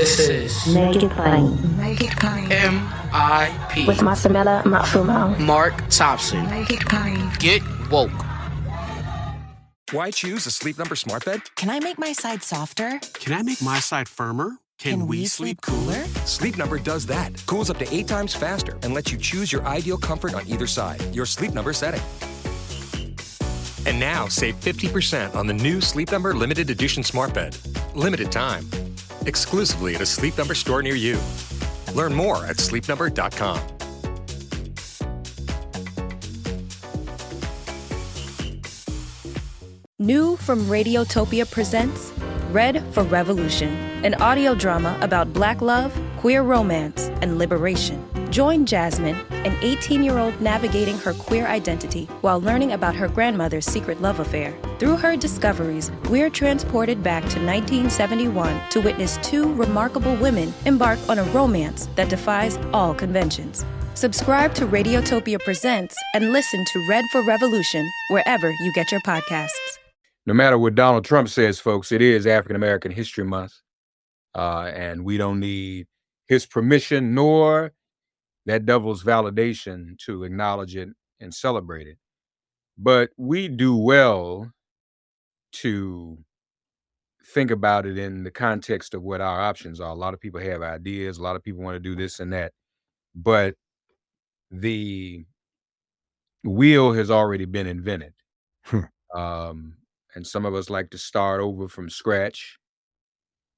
This is Make It Plain. Make It Plain. MIP With Masamela Matfumo. Mark Thompson. Make It Plain. Get woke. Why choose a Sleep Number smart bed? Can I make my side softer? Can I make my side firmer? Can we sleep cooler? Sleep Number does that. Cools up to 8 times faster and lets you choose your ideal comfort on either side. Your Sleep Number setting. And now save 50% on the new Sleep Number limited edition smart bed. Limited time. Exclusively at a Sleep Number store near you. Learn more at sleepnumber.com. New from Radiotopia presents Red for Revolution, an audio drama about Black love, queer romance, and liberation. Join Jasmine, an 18-year-old navigating her queer identity while learning about her grandmother's secret love affair. Through her discoveries, we're transported back to 1971 to witness two remarkable women embark on a romance that defies all conventions. Subscribe to Radiotopia Presents and listen to Red for Revolution wherever you get your podcasts. No matter what Donald Trump says, folks, it is African American History Month, and we don't need his permission nor that devil's validation to acknowledge it and celebrate it. But we do well to think about it in the context of what our options are. A lot of people have ideas. A lot of people want to do this and that. But the wheel has already been invented. And some of us like to start over from scratch.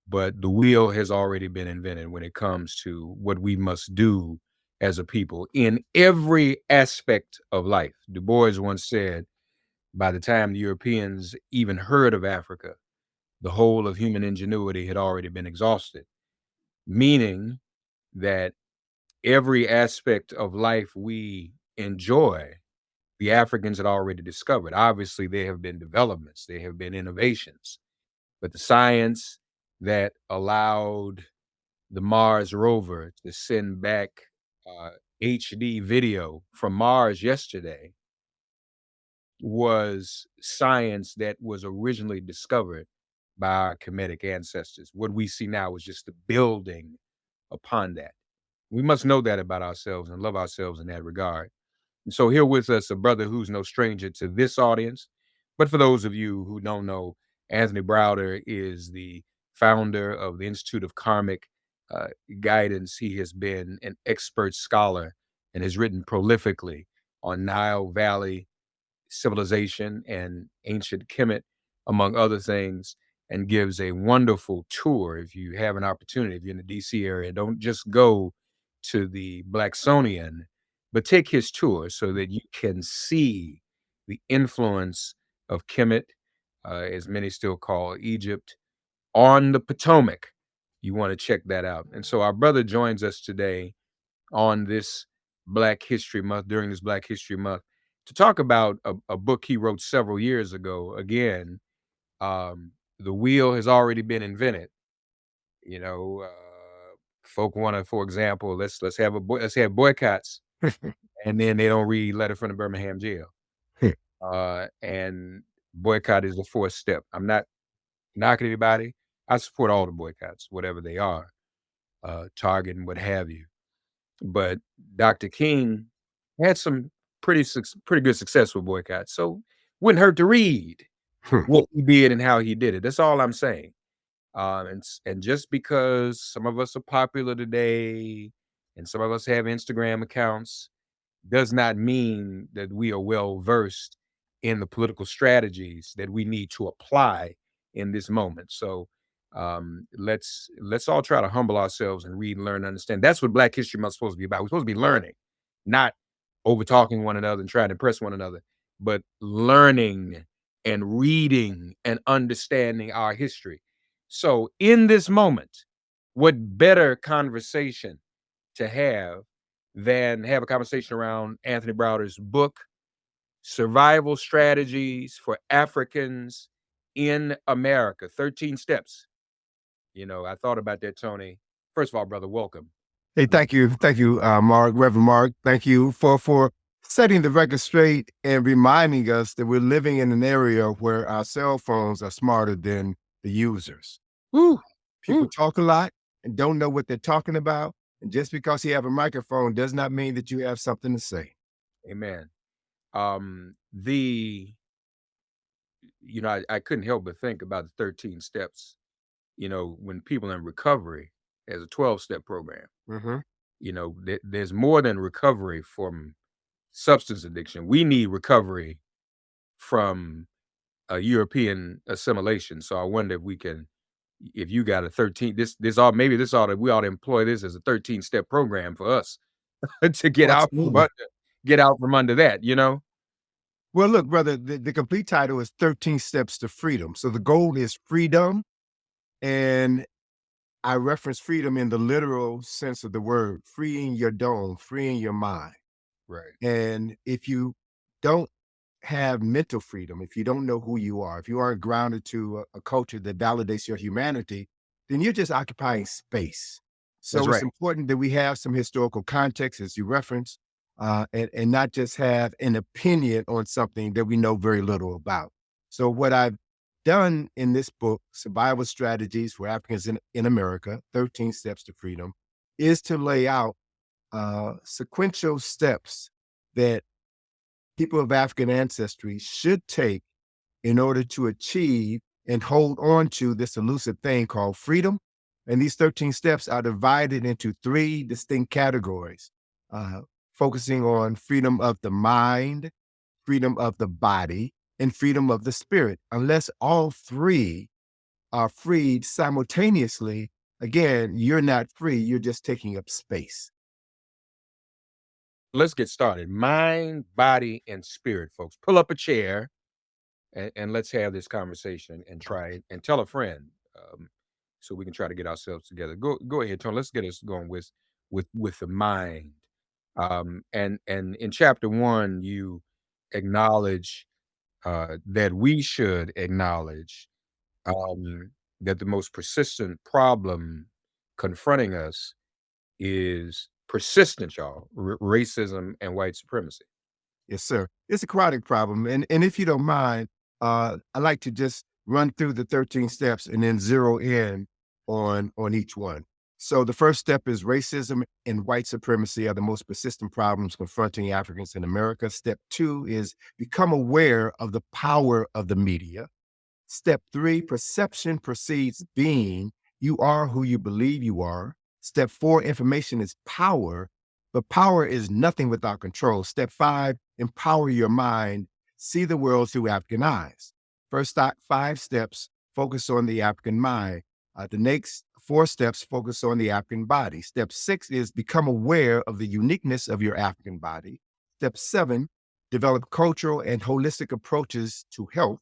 But the wheel has already been invented when it comes to what we must do as a people in every aspect of life. Du Bois once said, by the time the Europeans even heard of Africa, the whole of human ingenuity had already been exhausted, meaning that every aspect of life we enjoy, the Africans had already discovered. Obviously, there have been developments, there have been innovations, but the science that allowed the Mars rover to send back HD video from Mars yesterday was science that was originally discovered by our Kemetic ancestors. What we see now is just the building upon that. We must know that about ourselves and love ourselves in that regard. And so here with us, a brother who's no stranger to this audience. But for those of you who don't know, Anthony Browder is the founder of the Institute of Karmic Guidance. He has been an expert scholar and has written prolifically on Nile Valley civilization and ancient Kemet, among other things, and gives a wonderful tour. If you have an opportunity, if you're in the DC area, don't just go to the Blacksonian, but take his tour so that you can see the influence of Kemet, as many still call Egypt, on the Potomac. You want to check that out. And so our brother joins us today on this Black History Month, during this Black History Month, to talk about a book he wrote several years ago. Again, the wheel has already been invented. You know, folk want to, for example, let's have boycotts, and then they don't read Letter from the Birmingham Jail. And boycott is the fourth step. I'm not knocking anybody. I support all the boycotts, whatever they are, Target and what have you. But Dr. King had some pretty good success with boycotts, so wouldn't hurt to read what he did and how he did it. That's all I'm saying. And just because some of us are popular today and some of us have Instagram accounts does not mean that we are well versed in the political strategies that we need to apply in this moment. So let's all try to humble ourselves and read, learn, understand. That's what Black History Month is supposed to be about. We're supposed to be learning, not over talking one another and trying to impress one another, but learning and reading and understanding our history. So in this moment, what better conversation to have than have a conversation around Anthony Browder's book, Survival Strategies for Africans in America, 13 Steps. You know, I thought about that, Tony. First of all, brother, welcome. Hey, thank you, Mark, Reverend Mark. Thank you for setting the record straight and reminding us that we're living in an area where our cell phones are smarter than the users. Woo. People talk a lot and don't know what they're talking about. And just because you have a microphone does not mean that you have something to say. Amen. The I couldn't help but think about the 13 steps. When people in recovery, there's a 12-step program. Mm-hmm. There's more than recovery from substance addiction. We need recovery from European assimilation. So I wonder if you got a 13, we ought to employ this as a 13-step program for us to get out Absolutely. from under that. Well, look, brother, the complete title is 13 Steps to Freedom. So the goal is freedom. And I reference freedom in the literal sense of the word, freeing your dome, freeing your mind. Right. And if you don't have mental freedom, if you don't know who you are, if you aren't grounded to a culture that validates your humanity, then you're just occupying space. So That's it's right. important that we have some historical context, as you referenced, and not just have an opinion on something that we know very little about. So what I've done in this book, Survival Strategies for Africans in America, 13 Steps to Freedom, is to lay out sequential steps that people of African ancestry should take in order to achieve and hold on to this elusive thing called freedom. And these 13 steps are divided into 3 distinct categories, focusing on freedom of the mind, freedom of the body, and freedom of the spirit. Unless all 3 are freed simultaneously, again, you're not free, you're just taking up space. Let's get started. Mind, body, and spirit, folks. Pull up a chair and let's have this conversation and try it and tell a friend, so we can try to get ourselves together. Go ahead, Tony. Let's get us going with the mind. And in chapter 1, you acknowledge that we should acknowledge that the most persistent problem confronting us is persistent, y'all, racism and white supremacy. Yes, sir. It's a chronic problem. And if you don't mind, I like to just run through the 13 steps and then zero in on each one. So the first step is racism and white supremacy are the most persistent problems confronting Africans in America. Step 2 is become aware of the power of the media. Step 3, perception precedes being. You are who you believe you are. Step 4, information is power, but power is nothing without control. Step 5, empower your mind. See the world through African eyes. First 5 steps focus on the African mind. The next 4 steps focus on the African body. Step 6 is become aware of the uniqueness of your African body. Step 7, develop cultural and holistic approaches to health.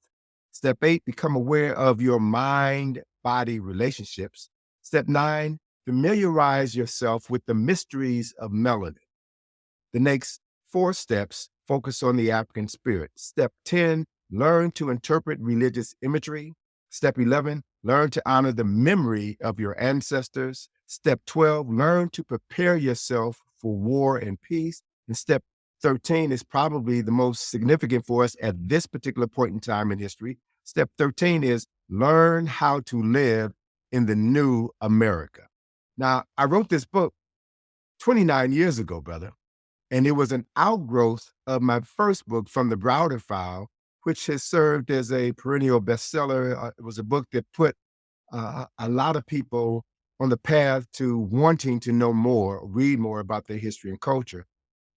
Step 8, become aware of your mind-body relationships. Step 9, familiarize yourself with the mysteries of melanin. The next 4 steps focus on the African spirit. Step 10, learn to interpret religious imagery. Step 11, learn to honor the memory of your ancestors. Step 12, learn to prepare yourself for war and peace. And step 13 is probably the most significant for us at this particular point in time in history. Step 13 is learn how to live in the new America. Now, I wrote this book 29 years ago, brother, and it was an outgrowth of my first book, From the Browder File, which has served as a perennial bestseller. It was a book that put a lot of people on the path to wanting to know more, read more about their history and culture.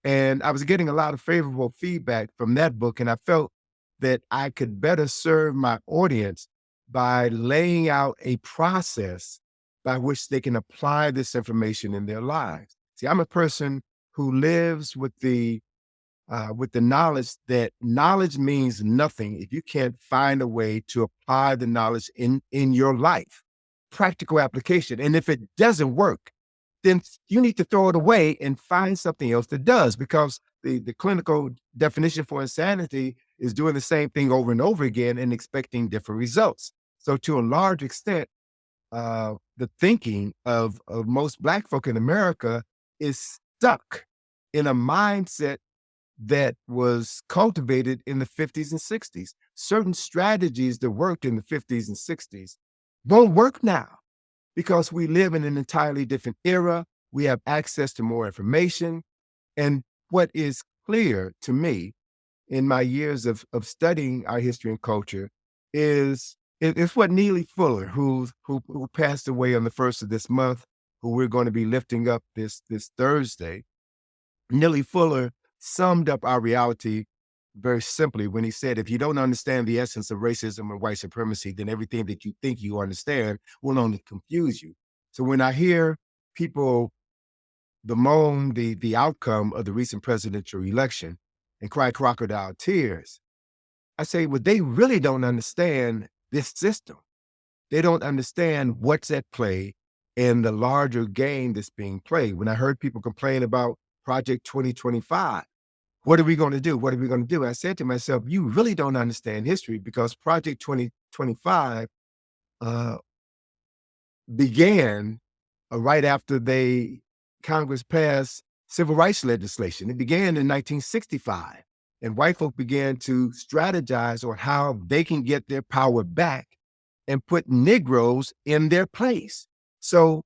And I was getting a lot of favorable feedback from that book, and I felt that I could better serve my audience by laying out a process by which they can apply this information in their lives. See, I'm a person who lives with the knowledge that knowledge means nothing if you can't find a way to apply the knowledge in your life, practical application. And if it doesn't work, then you need to throw it away and find something else that does, because the clinical definition for insanity is doing the same thing over and over again and expecting different results. So to a large extent, the thinking of most Black folk in America is stuck in a mindset that was cultivated in the 50s and 60s. Certain strategies that worked in the 50s and 60s won't work now. because we live in an entirely different era. We have access to more information. And what is clear to me in my years of studying our history and culture is it's what Neely Fuller, who passed away on the 1st of this month, who we're going to be lifting up this Thursday. Neely Fuller summed up our reality very simply when he said, if you don't understand the essence of racism and white supremacy, then everything that you think you understand will only confuse you. So when I hear people bemoan the outcome of the recent presidential election and cry crocodile tears, I say, well, they really don't understand this system. They don't understand what's at play in the larger game that's being played. When I heard people complain about Project 2025, what are we going to do? What are we going to do? I said to myself, you really don't understand history, because Project 2025 began right after Congress passed civil rights legislation. It began in 1965, and white folk began to strategize on how they can get their power back and put Negroes in their place. So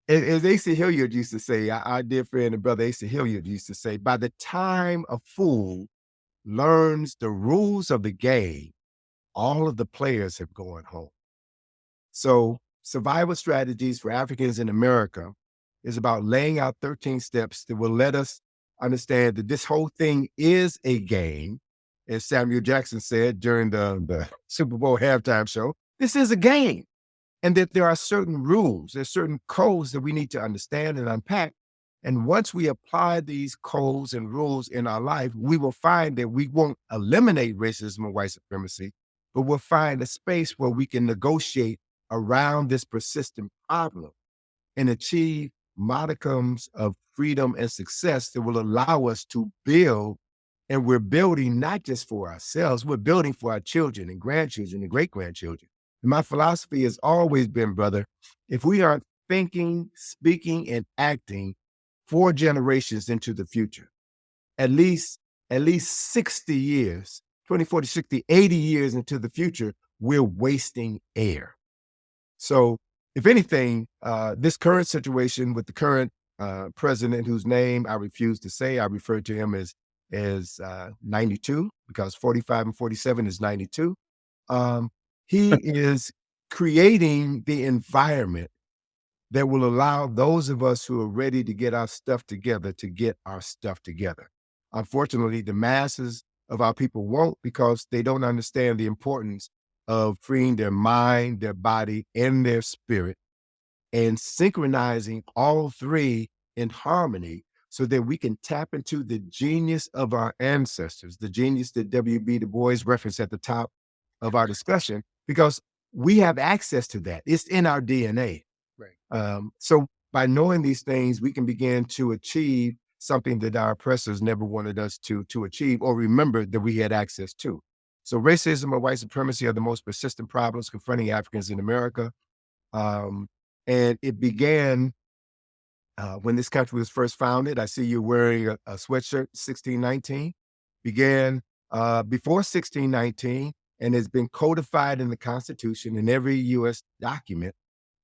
as Asa Hilliard used to say, our dear friend and brother Asa Hilliard used to say, by the time a fool learns the rules of the game, all of the players have gone home. So survival strategies for Africans in America is about laying out 13 steps that will let us understand that this whole thing is a game. As Samuel Jackson said during the Super Bowl halftime show, this is a game. And that there are certain rules, there's certain codes that we need to understand and unpack. And once we apply these codes and rules in our life, we will find that we won't eliminate racism and white supremacy, but we'll find a space where we can negotiate around this persistent problem and achieve modicums of freedom and success that will allow us to build. And we're building not just for ourselves, we're building for our children and grandchildren and great-grandchildren. And my philosophy has always been, brother, if we aren't thinking, speaking, and acting 4 generations into the future, at least 60 years, 20, 40, 60, 80 years into the future, we're wasting air. So if anything, this current situation with the current president, whose name I refuse to say, I refer to him as 92, because 45 and 47 is 92. He is creating the environment that will allow those of us who are ready to get our stuff together to get our stuff together. Unfortunately, the masses of our people won't, because they don't understand the importance of freeing their mind, their body, and their spirit, and synchronizing all 3 in harmony so that we can tap into the genius of our ancestors, the genius that W.B. Du Bois referenced at the top of our discussion, because we have access to that. It's in our DNA. Right. So by knowing these things, we can begin to achieve something that our oppressors never wanted us to achieve or remember that we had access to. So racism and white supremacy are the most persistent problems confronting Africans in America. And it began when this country was first founded. I see you wearing a sweatshirt, 1619. Began before 1619 and has been codified in the Constitution in every U.S. document.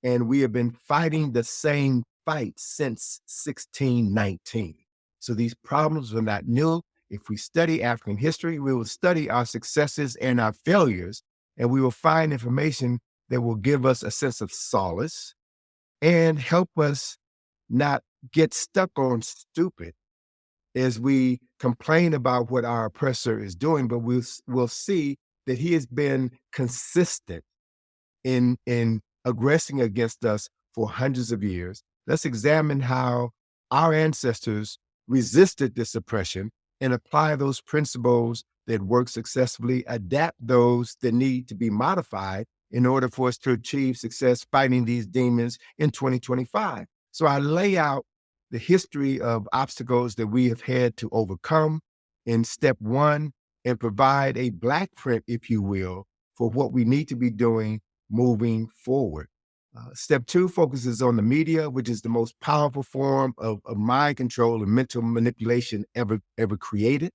And we have been fighting the same fight since 1619. So these problems are not new. If we study African history, we will study our successes and our failures, and we will find information that will give us a sense of solace and help us not get stuck on stupid as we complain about what our oppressor is doing, but we'll see that he has been consistent in aggressing against us for hundreds of years. Let's examine how our ancestors resisted this oppression and apply those principles that work successfully, adapt those that need to be modified in order for us to achieve success fighting these demons in 2025. So I lay out the history of obstacles that we have had to overcome in step 1 and provide a black print, if you will, for what we need to be doing moving forward. Step 2 focuses on the media, which is the most powerful form of mind control and mental manipulation ever created.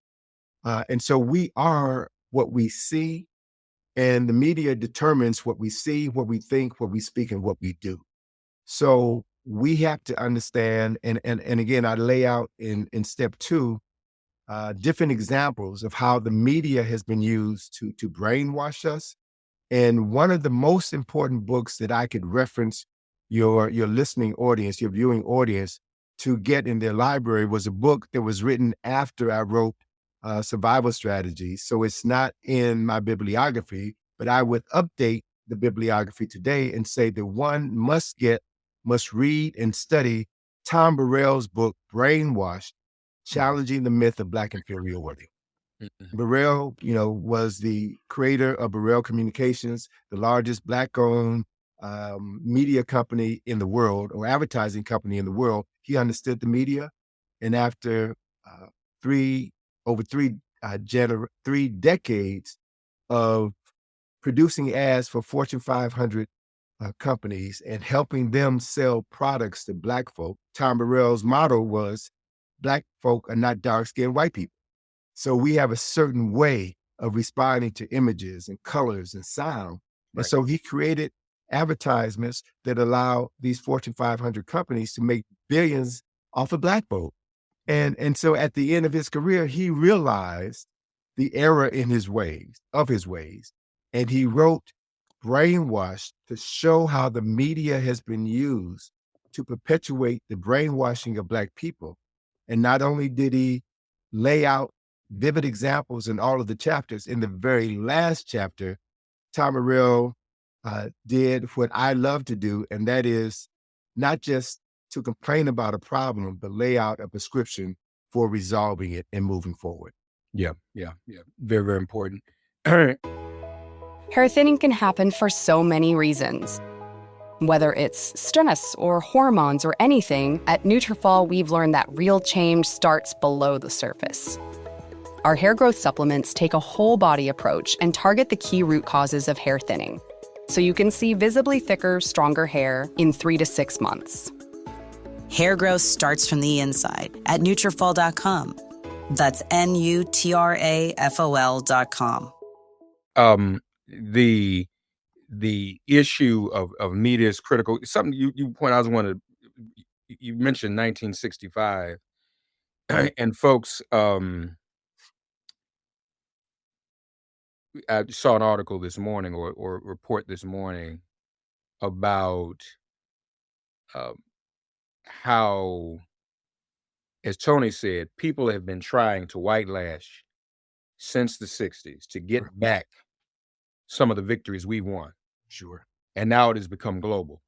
And so we are what we see, and the media determines what we see, what we think, what we speak, and what we do. So we have to understand, and again, I lay out in step two, different examples of how the media has been used to brainwash us. And one of the most important books that I could reference your listening audience, your viewing audience, to get in their library was a book that was written after I wrote Survival Strategies. So it's not in my bibliography, but I would update the bibliography today and say that one must read and study Tom Burrell's book, Brainwashed, Challenging the Myth of Black Inferiority. Burrell, was the creator of Burrell Communications, the largest Black-owned media company in the world, or advertising company in the world. He understood the media, and after three decades of producing ads for Fortune 500 companies and helping them sell products to Black folk, Tom Burrell's motto was, Black folk are not dark-skinned white people. So we have a certain way of responding to images and colors and sound. Right. And so he created advertisements that allow these Fortune 500 companies to make billions off of Black folk. And so at the end of his career, he realized the error in his ways, and he wrote Brainwashed to show how the media has been used to perpetuate the brainwashing of Black people. And not only did he lay out vivid examples in all of the chapters, in the very last chapter, Tom Burrell did what I love to do, and that is not just to complain about a problem, but lay out a prescription for resolving it and moving forward. Yeah. Very, very important. Hair thinning can happen for so many reasons. Whether it's stress or hormones or anything, at Nutrafol, we've learned that real change starts below the surface. Our hair growth supplements take a whole body approach and target the key root causes of hair thinning, so you can see visibly thicker, stronger hair in 3 to 6 months. Hair growth starts from the inside at Nutrafol.com. That's Nutrafol.com. The issue of media is critical. Something you point out, you mentioned 1965, and folks, I saw an article this morning or report this morning about how, as Tony said, people have been trying to whitelash since the 60s to get back some of the victories we won. Sure. And now it has become global.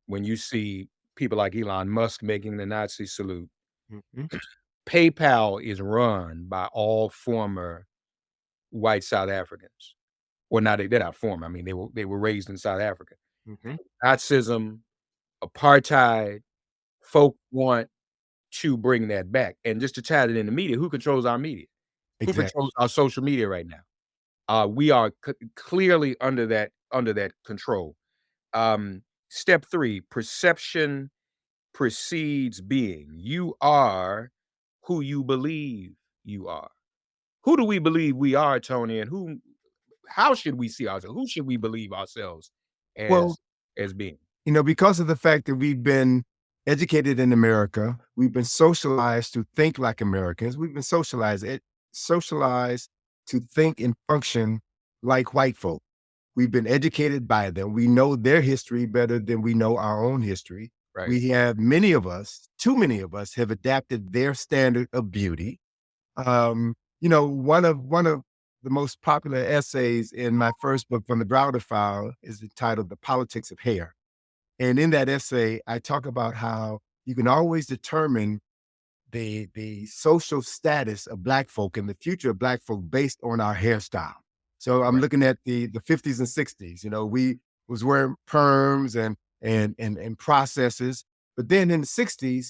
When you see people like Elon Musk making the Nazi salute, PayPal is run by all former white South Africans. Well, now they're not former. I mean, they were raised in South Africa. Nazism, apartheid, folk want to bring that back. And just to tie it in the media, who controls our media? Exactly. Who controls our social media right now? We are clearly under that control. Step 3, perception precedes being. You are who you believe you are. Who do we believe we are, Tony? And how should we see ourselves? Who should we believe ourselves as being? Because of the fact that we've been educated in America, we've been socialized to think like Americans. We've been socialized to think and function like white folk. We've been educated by them. We know their history better than we know our own history. Right. We have too many of us have adapted their standard of beauty. One of the most popular essays in my first book, From the Browder File, is entitled The Politics of Hair. And in that essay, I talk about how you can always determine the social status of Black folk and the future of Black folk based on our hairstyle. So I'm looking at the 50s and 60s. We was wearing perms and processes, but then in the 60s,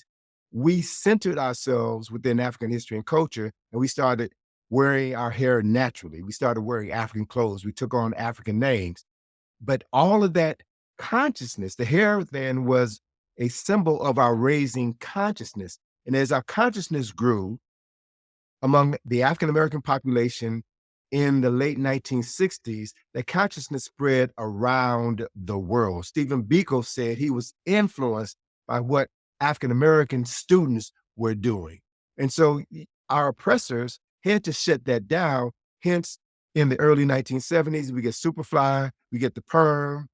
we centered ourselves within African history and culture, and we started wearing our hair naturally. We started wearing African clothes. We took on African names. But all of that consciousness, the hair then was a symbol of our raising consciousness. And as our consciousness grew among the African-American population in the late 1960s, that consciousness spread around the world. Stephen Biko said he was influenced by what African American students were doing. And so our oppressors had to shut that down. Hence, in the early 1970s, we get Superfly, we get the perm,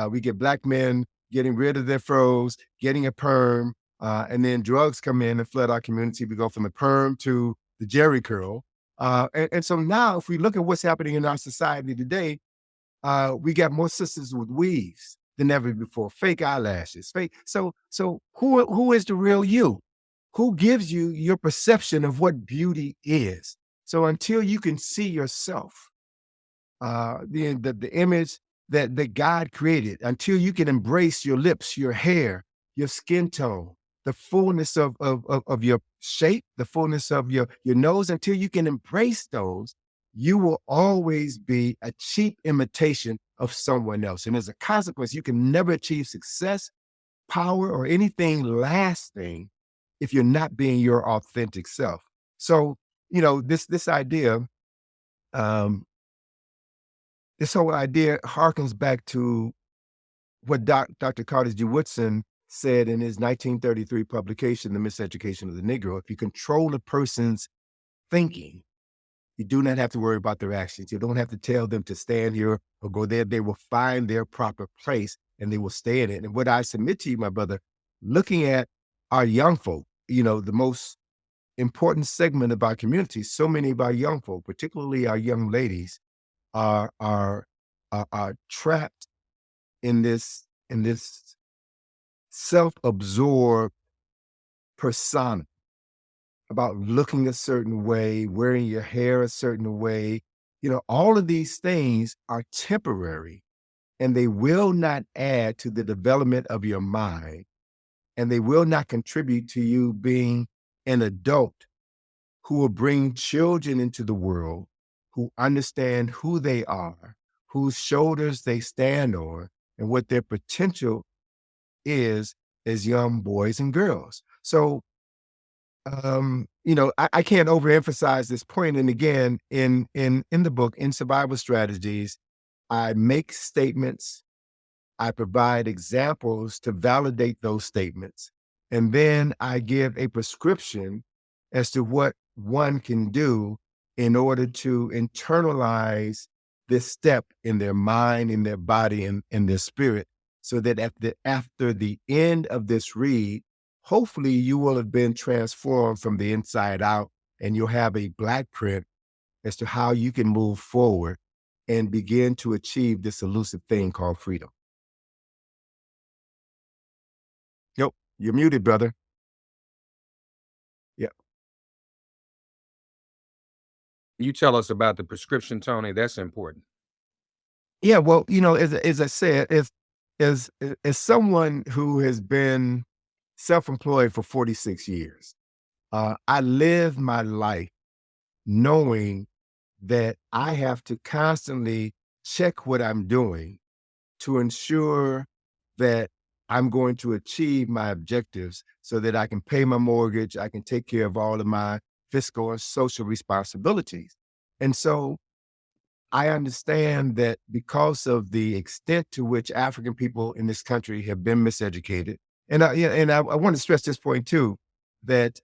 we get black men getting rid of their fros, getting a perm, and then drugs come in and flood our community. We go from the perm to the Jerry curl. And so now, if we look at what's happening in our society today, we got more sisters with weaves than ever before, fake eyelashes, fake. So who is the real you? Who gives you your perception of what beauty is? So until you can see yourself, the image that God created, until you can embrace your lips, your hair, your skin tone, the fullness of your shape, the fullness of your nose, until you can embrace those, you will always be a cheap imitation of someone else. And as a consequence, you can never achieve success, power, or anything lasting if you're not being your authentic self. So, this idea, this whole idea harkens back to what Dr. Carter G. Woodson said in his 1933 publication, The Miseducation of the Negro. If you control a person's thinking, you do not have to worry about their actions. You don't have to tell them to stand here or go there. They will find their proper place and they will stay in it. And what I submit to you, my brother, looking at our young folk, the most important segment of our community, so many of our young folk, particularly our young ladies, are trapped in this self-absorbed persona about looking a certain way, wearing your hair a certain way. All of these things are temporary and they will not add to the development of your mind, and they will not contribute to you being an adult who will bring children into the world, who understand who they are, whose shoulders they stand on, and what their potential is as young boys and girls. So, I can't overemphasize this point. And again, in the book, in Survival Strategies, I make statements, I provide examples to validate those statements, and then I give a prescription as to what one can do in order to internalize this step in their mind, in their body, and in their spirit, so that after the end of this read, hopefully you will have been transformed from the inside out, and you'll have a black print as to how you can move forward and begin to achieve this elusive thing called freedom. Yep, you're muted, brother. Yep. You tell us about the prescription, Tony. That's important. Yeah, well, as I said, as someone who has been self-employed for 46 years, I live my life knowing that I have to constantly check what I'm doing to ensure that I'm going to achieve my objectives so that I can pay my mortgage, I can take care of all of my fiscal and social responsibilities. And so I understand that because of the extent to which African people in this country have been miseducated, and I want to stress this point too, that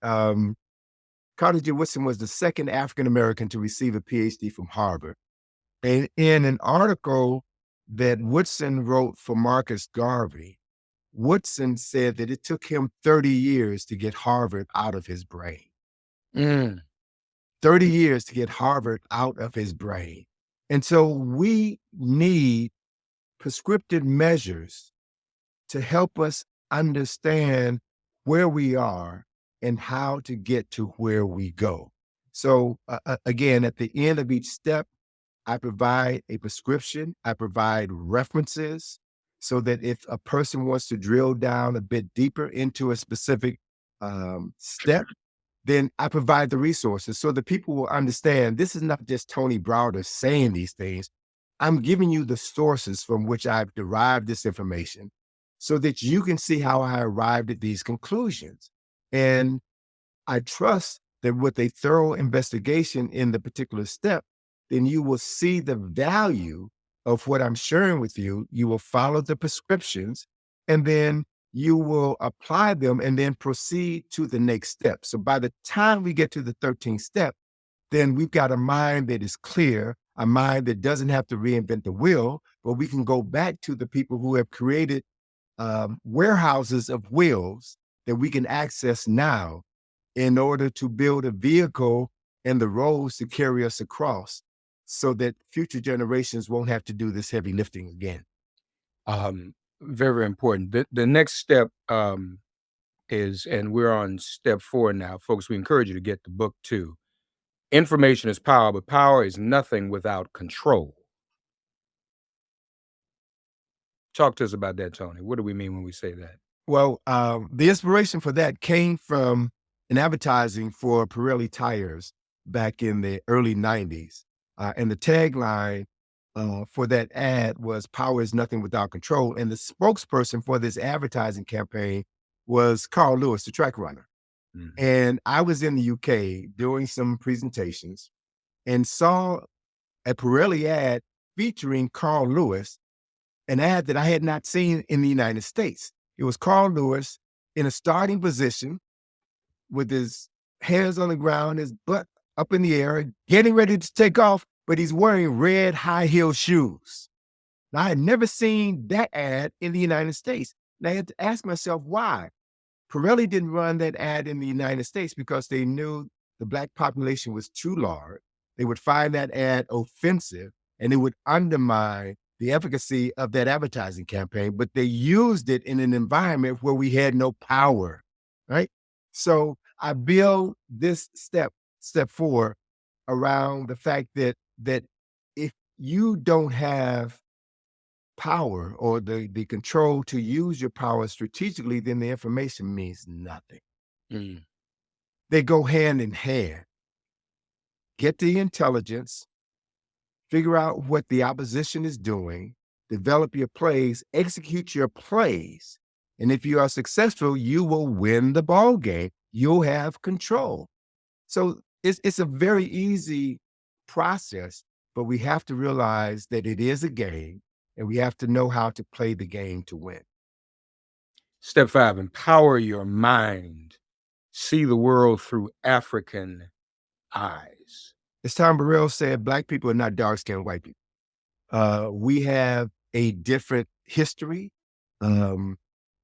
Carter G. Woodson was the second African American to receive a PhD from Harvard. And in an article that Woodson wrote for Marcus Garvey, Woodson said that it took him 30 years to get Harvard out of his brain. 30 years to get Harvard out of his brain. And so we need prescriptive measures to help us understand where we are and how to get to where we go. So again, at the end of each step, I provide a prescription, I provide references so that if a person wants to drill down a bit deeper into a specific step, then I provide the resources so that people will understand this is not just Tony Browder saying these things. I'm giving you the sources from which I've derived this information so that you can see how I arrived at these conclusions. And I trust that with a thorough investigation in the particular step, then you will see the value of what I'm sharing with you. You will follow the prescriptions, and then you will apply them and then proceed to the next step. So by the time we get to the 13th step, then we've got a mind that is clear, a mind that doesn't have to reinvent the wheel, but we can go back to the people who have created warehouses of wills that we can access now in order to build a vehicle and the roads to carry us across so that future generations won't have to do this heavy lifting again. Very important. The next step is, and we're on step 4 now, folks, we encourage you to get the book too. Information is power, but power is nothing without control. Talk to us about that, Tony. What do we mean when we say that? Well, the inspiration for that came from an advertising for Pirelli tires back in the early 90s. And the tagline for that ad was "Power is nothing without control." And the spokesperson for this advertising campaign was Carl Lewis, the track runner. Mhm. And I was in the UK doing some presentations and saw a Pirelli ad featuring Carl Lewis, an ad that I had not seen in the United States. It was Carl Lewis in a starting position with his hands on the ground, his butt up in the air, getting ready to take off, but he's wearing red high-heel shoes. Now, I had never seen that ad in the United States. And I had to ask myself why. Pirelli didn't run that ad in the United States because they knew the Black population was too large. They would find that ad offensive and it would undermine the efficacy of that advertising campaign, but they used it in an environment where we had no power, right? So I build this step 4, around the fact that if you don't have power or the control to use your power strategically, then the information means nothing. Mm. They go hand in hand. Get the intelligence, figure out what the opposition is doing, develop your plays, execute your plays. And if you are successful, you will win the ball game. You'll have control. So it's a very easy process, but we have to realize that it is a game and we have to know how to play the game to win. Step 5, empower your mind. See the world through African eyes. As Tom Burrell said, Black people are not dark-skinned white people. We have a different history.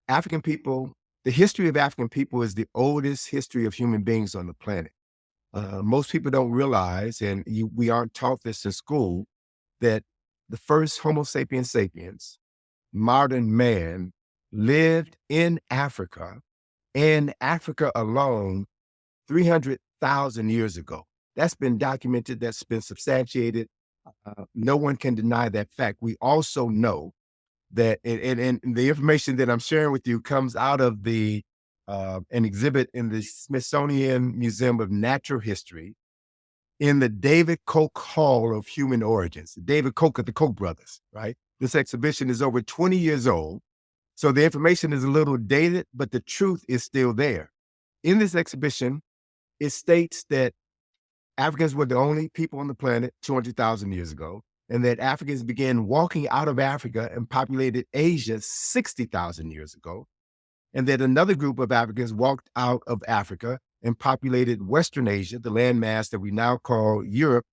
African people, the history of African people is the oldest history of human beings on the planet. Most people don't realize, and we aren't taught this in school, that the first Homo sapiens sapiens, modern man, lived in Africa and Africa alone 300,000 years ago. That's been documented, that's been substantiated. No one can deny that fact. We also know that, and the information that I'm sharing with you comes out of an exhibit in the Smithsonian Museum of Natural History in the David Koch Hall of Human Origins. David Koch of the Koch brothers, right? This exhibition is over 20 years old. So the information is a little dated, but the truth is still there. In this exhibition, it states that Africans were the only people on the planet 200,000 years ago, and that Africans began walking out of Africa and populated Asia 60,000 years ago, and that another group of Africans walked out of Africa and populated Western Asia, the landmass that we now call Europe.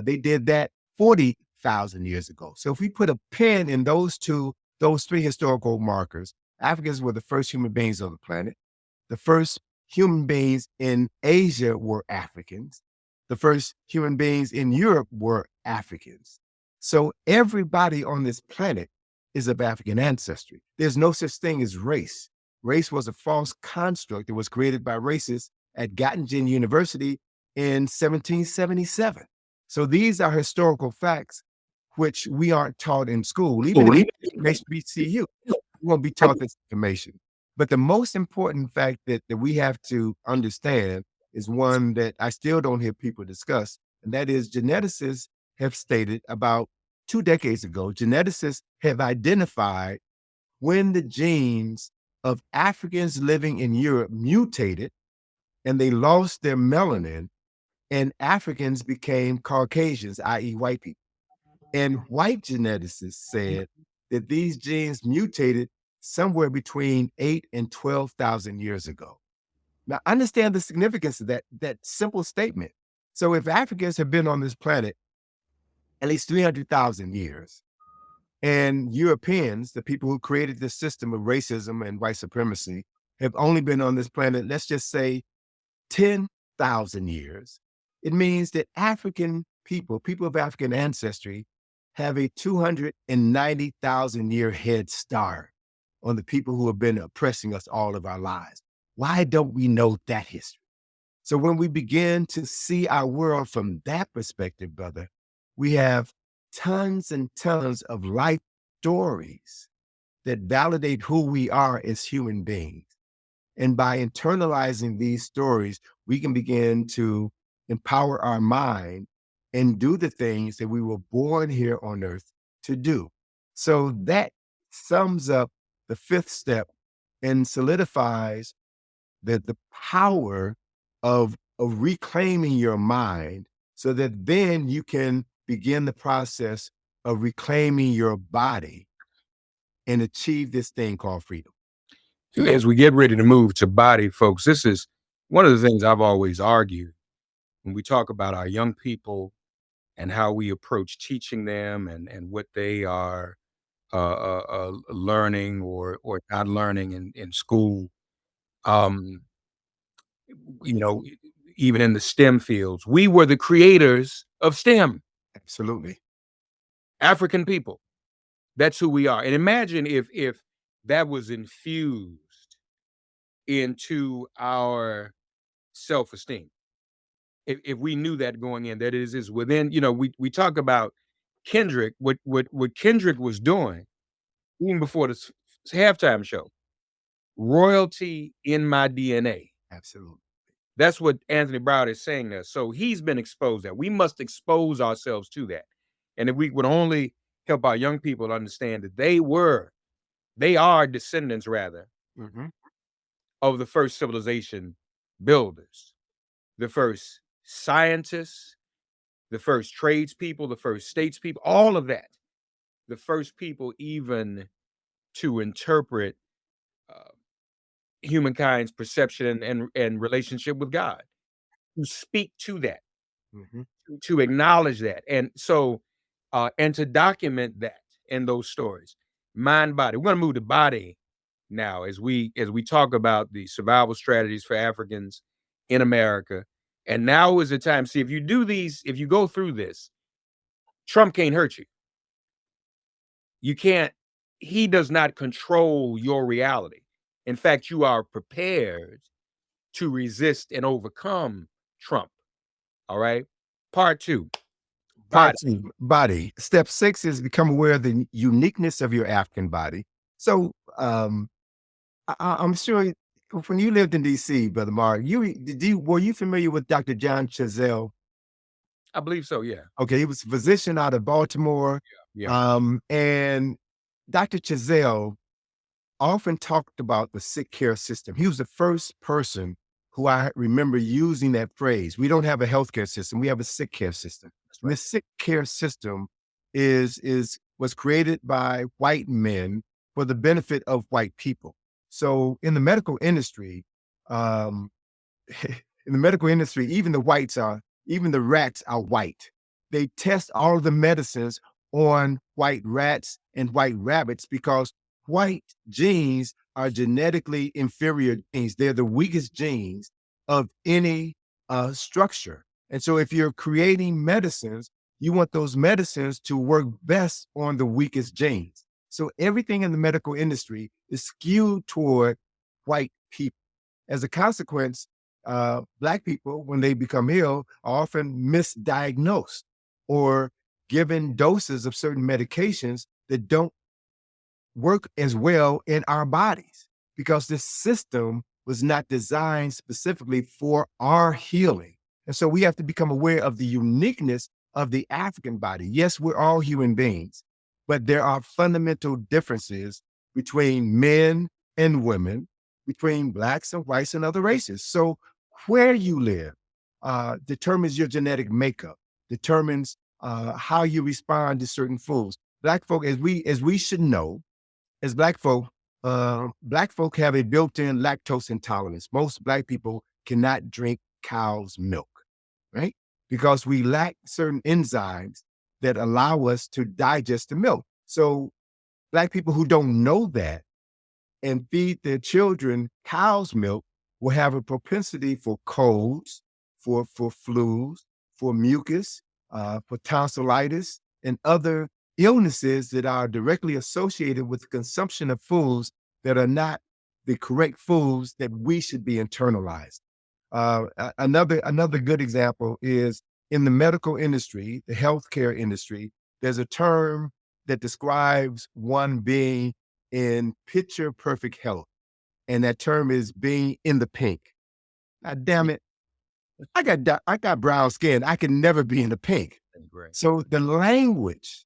They did that 40,000 years ago. So if we put a pin in those 3 historical markers, Africans were the first human beings on the planet. The first human beings in Asia were Africans. The first human beings in Europe were Africans. So everybody on this planet is of African ancestry. There's no such thing as race. Race was a false construct that was created by racists at Göttingen University in 1777. So these are historical facts which we aren't taught in school. Even if you HBCU, we won't be taught this information. But the most important fact that we have to understand is one that I still don't hear people discuss, and that is geneticists have stated about 2 decades ago, geneticists have identified when the genes of Africans living in Europe mutated and they lost their melanin, and Africans became Caucasians, i.e. white people. And white geneticists said that these genes mutated somewhere between 8 and 12,000 years ago. Now, understand the significance of that simple statement. So if Africans have been on this planet at least 300,000 years, and Europeans, the people who created this system of racism and white supremacy, have only been on this planet, let's just say 10,000 years, it means that African people, people of African ancestry, have a 290,000 year head start on the people who have been oppressing us all of our lives. Why don't we know that history? So when we begin to see our world from that perspective, brother, we have tons and tons of life stories that validate who we are as human beings. And by internalizing these stories, we can begin to empower our mind and do the things that we were born here on earth to do. So that sums up the fifth step and solidifies the power of reclaiming your mind so that then you can begin the process of reclaiming your body and achieve this thing called freedom. As we get ready to move to body, folks, this is one of the things I've always argued when we talk about our young people and how we approach teaching them and what they are learning or not learning in school. You know, even in the STEM fields, we were the creators of STEM. Absolutely. African people. That's who we are. And imagine if that was infused into our self-esteem. If we knew that going in, that is within, you know, we talk about Kendrick, what Kendrick was doing even before the halftime show. Royalty in my DNA. Absolutely. That's what Anthony Broward is saying there. So he's been exposed that. We must expose ourselves to that. And if we would only help our young people understand that they are descendants rather of the first civilization builders, the first scientists, the first tradespeople, the first statespeople, all of that. The first people even to interpret humankind's perception and relationship with God, to speak to that, to acknowledge that. And so, and to document that in those stories, mind, body. We're going to move to body now as we talk about the survival strategies for Africans in America. And now is the time. See, if you do these, if you go through this, Trump can't hurt you. You can't, he does not control your reality. In fact, you are prepared to resist and overcome Trump. All right. Part two. Body. Step 6 is become aware of the uniqueness of your African body. So I'm sure when you lived in D.C., Brother Mark, were you familiar with Dr. John Chazelle? I believe so, yeah. Okay, he was a physician out of Baltimore. Yeah. And Dr. Chazelle often talked about the sick care system. He was the first person who I remember using that phrase. We don't have a healthcare system, we have a sick care system. Right. The sick care system was created by white men for the benefit of white people. So in the medical industry, even the rats are white. They test all of the medicines on white rats and white rabbits because white genes are genetically inferior genes. They're the weakest genes of any structure. And so if you're creating medicines, you want those medicines to work best on the weakest genes. So everything in the medical industry is skewed toward white people. As a consequence, Black people, when they become ill, are often misdiagnosed or given doses of certain medications that don't work as well in our bodies because this system was not designed specifically for our healing. And so we have to become aware of the uniqueness of the African body. Yes, we're all human beings, but there are fundamental differences between men and women, between Blacks and whites and other races. So where you live, determines your genetic makeup, determines how you respond to certain foods. Black folk, as we should know, as black folk have a built-in lactose intolerance. Most black people cannot drink cow's milk, right? Because we lack certain enzymes that allow us to digest the milk. So black people who don't know that and feed their children cow's milk will have a propensity for colds, for flus, for mucus, for tonsillitis, and other illnesses that are directly associated with the consumption of foods that are not the correct foods that we should be internalized. Another good example is in the medical industry, the healthcare industry, there's a term that describes one being in picture perfect health. And that term is being in the pink. God damn it. I got brown skin. I can never be in the pink. Great. So the language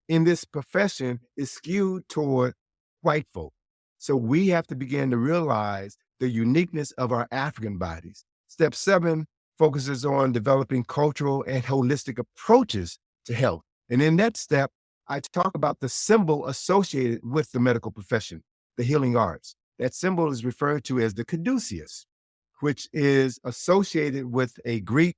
in this profession is skewed toward white folk. So we have to begin to realize the uniqueness of our African bodies. Step 7 focuses on developing cultural and holistic approaches to health. And in that step, I talk about the symbol associated with the medical profession, the healing arts. That symbol is referred to as the caduceus, which is associated with a Greek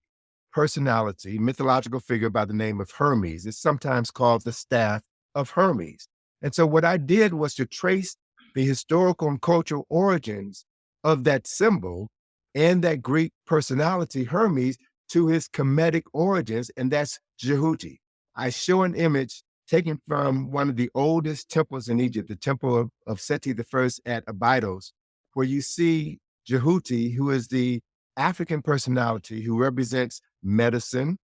personality, mythological figure by the name of Hermes. It's sometimes called the staff of Hermes. And so what I did was to trace the historical and cultural origins of that symbol and that Greek personality, Hermes, to his Kemetic origins, and that's Jehuti. I show an image taken from one of the oldest temples in Egypt, the temple of Seti I at Abydos, where you see Jehuti, who is the African personality who represents medicine,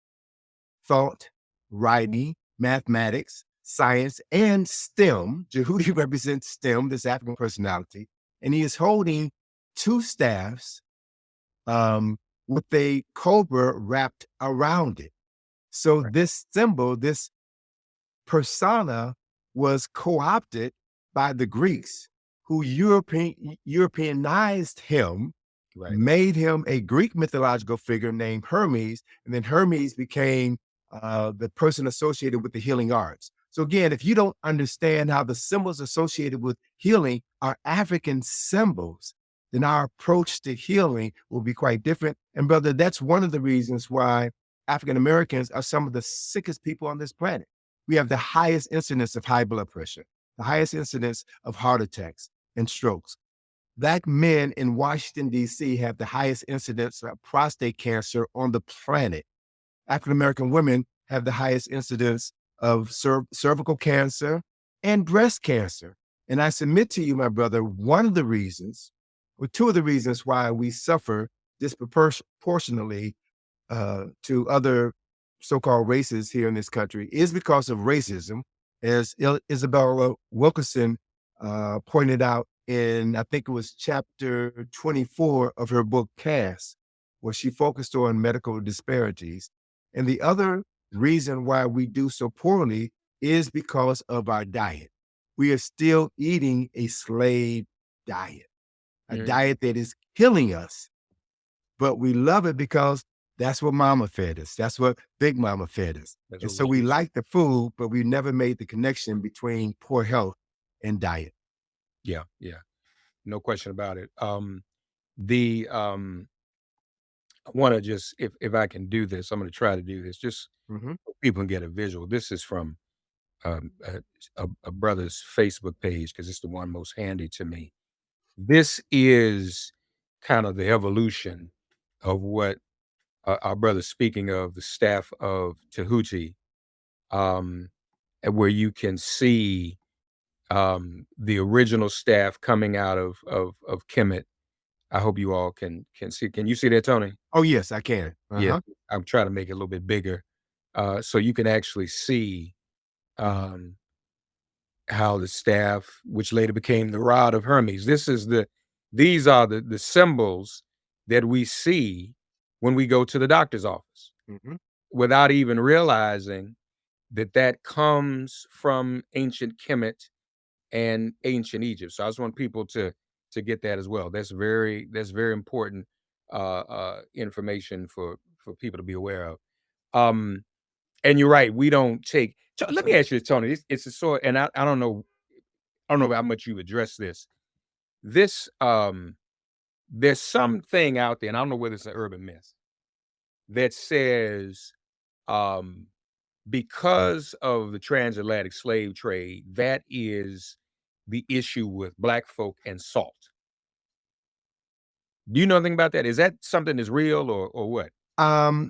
thought, writing, mathematics, science, and STEM. Jehuti represents STEM, this African personality, and he is holding 2 staffs with a cobra wrapped around it. So this symbol, this persona, was co-opted by the Greeks, who Europeanized him, made him a Greek mythological figure named Hermes, and then Hermes became the person associated with the healing arts. So again, if you don't understand how the symbols associated with healing are African symbols, then our approach to healing will be quite different. And brother, that's one of the reasons why African Americans are some of the sickest people on this planet. We have the highest incidence of high blood pressure, the highest incidence of heart attacks and strokes. Black men in Washington, D.C. have the highest incidence of prostate cancer on the planet. African American women have the highest incidence of cervical cancer and breast cancer. And I submit to you, my brother, one of the reasons, or 2 of the reasons why we suffer disproportionately to other so-called races here in this country is because of racism, as Isabella Wilkerson pointed out in, I think it was chapter 24 of her book, Caste, where she focused on medical disparities. And the other reason why we do so poorly is because of our diet. We are still eating a slave diet, a diet that is killing us, but we love it because that's what mama fed us. That's what Big Mama fed us. And so we like the food, but we never made the connection between poor health and diet. Yeah. No question about it. I want to just, if I can do this, I'm going to try to do this just so people can get a visual. This is from a brother's Facebook page, because it's the one most handy to me. This is kind of the evolution of what our brother, speaking of the staff of Tahuti, where you can see the original staff coming out of Kemet. I hope you all can see. Can you see that, Tony? Oh, yes, I can. Yeah, I'm trying to make it a little bit bigger so you can actually see how the staff, which later became the rod of Hermes. These are the symbols that we see when we go to the doctor's office, without even realizing that comes from ancient Kemet and ancient Egypt. So I just want people to get that as well. That's very important information for people to be aware of. And you're right, we don't take. So let me ask you this, Tony. It's a sort, and I don't know, how much you've addressed this. There's something out there, and I don't know whether it's an urban myth that says, because of the transatlantic slave trade, that is the issue with Black folk and salt. Do you know anything about that? Is that something that's real or what?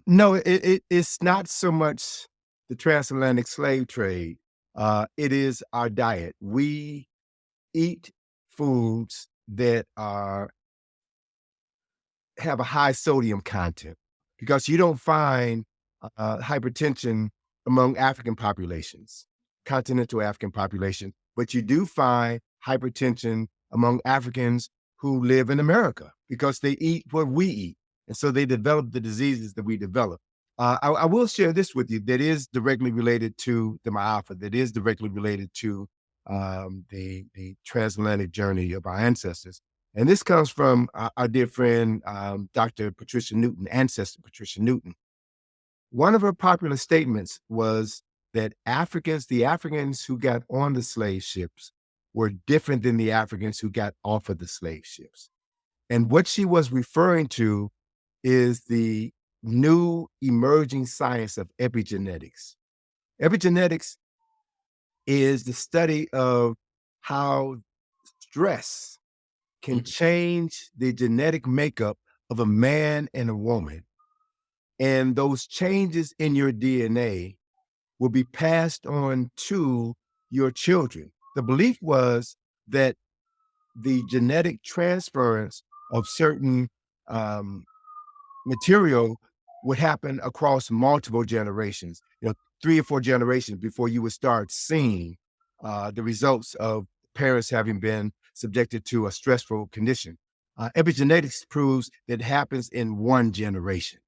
No, it's not so much the transatlantic slave trade. It is our diet. We eat foods that have a high sodium content because you don't find hypertension among African populations, continental African population, but you do find hypertension among Africans who live in America because they eat what we eat. And so they develop the diseases that we develop. I will share this with you that is directly related to the Ma'afa, that is directly related to the transatlantic journey of our ancestors. And this comes from our dear friend, Dr. Patricia Newton, ancestor Patricia Newton. One of her popular statements was that the Africans who got on the slave ships were different than the Africans who got off of the slave ships. And what she was referring to is the new emerging science of epigenetics. Epigenetics is the study of how stress can change the genetic makeup of a man and a woman. And those changes in your DNA will be passed on to your children. The belief was that the genetic transference of certain material would happen across multiple generations, 3 or 4 generations before you would start seeing the results of parents having been subjected to a stressful condition. Epigenetics proves that it happens in one generation.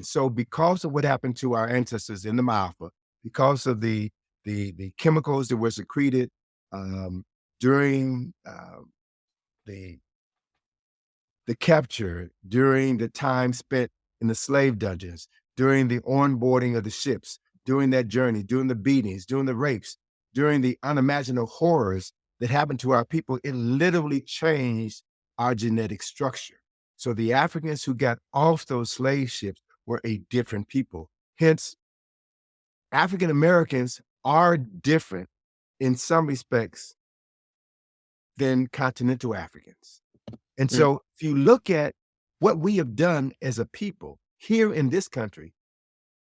So because of what happened to our ancestors in the Ma'afa, because of the chemicals that were secreted during the capture, during the time spent in the slave dungeons, during the onboarding of the ships, during that journey, during the beatings, during the rapes, during the unimaginable horrors that happened to our people, it literally changed our genetic structure. So the Africans who got off those slave ships were a different people. Hence, African Americans are different in some respects than continental Africans. And so if you look at what we have done as a people here in this country,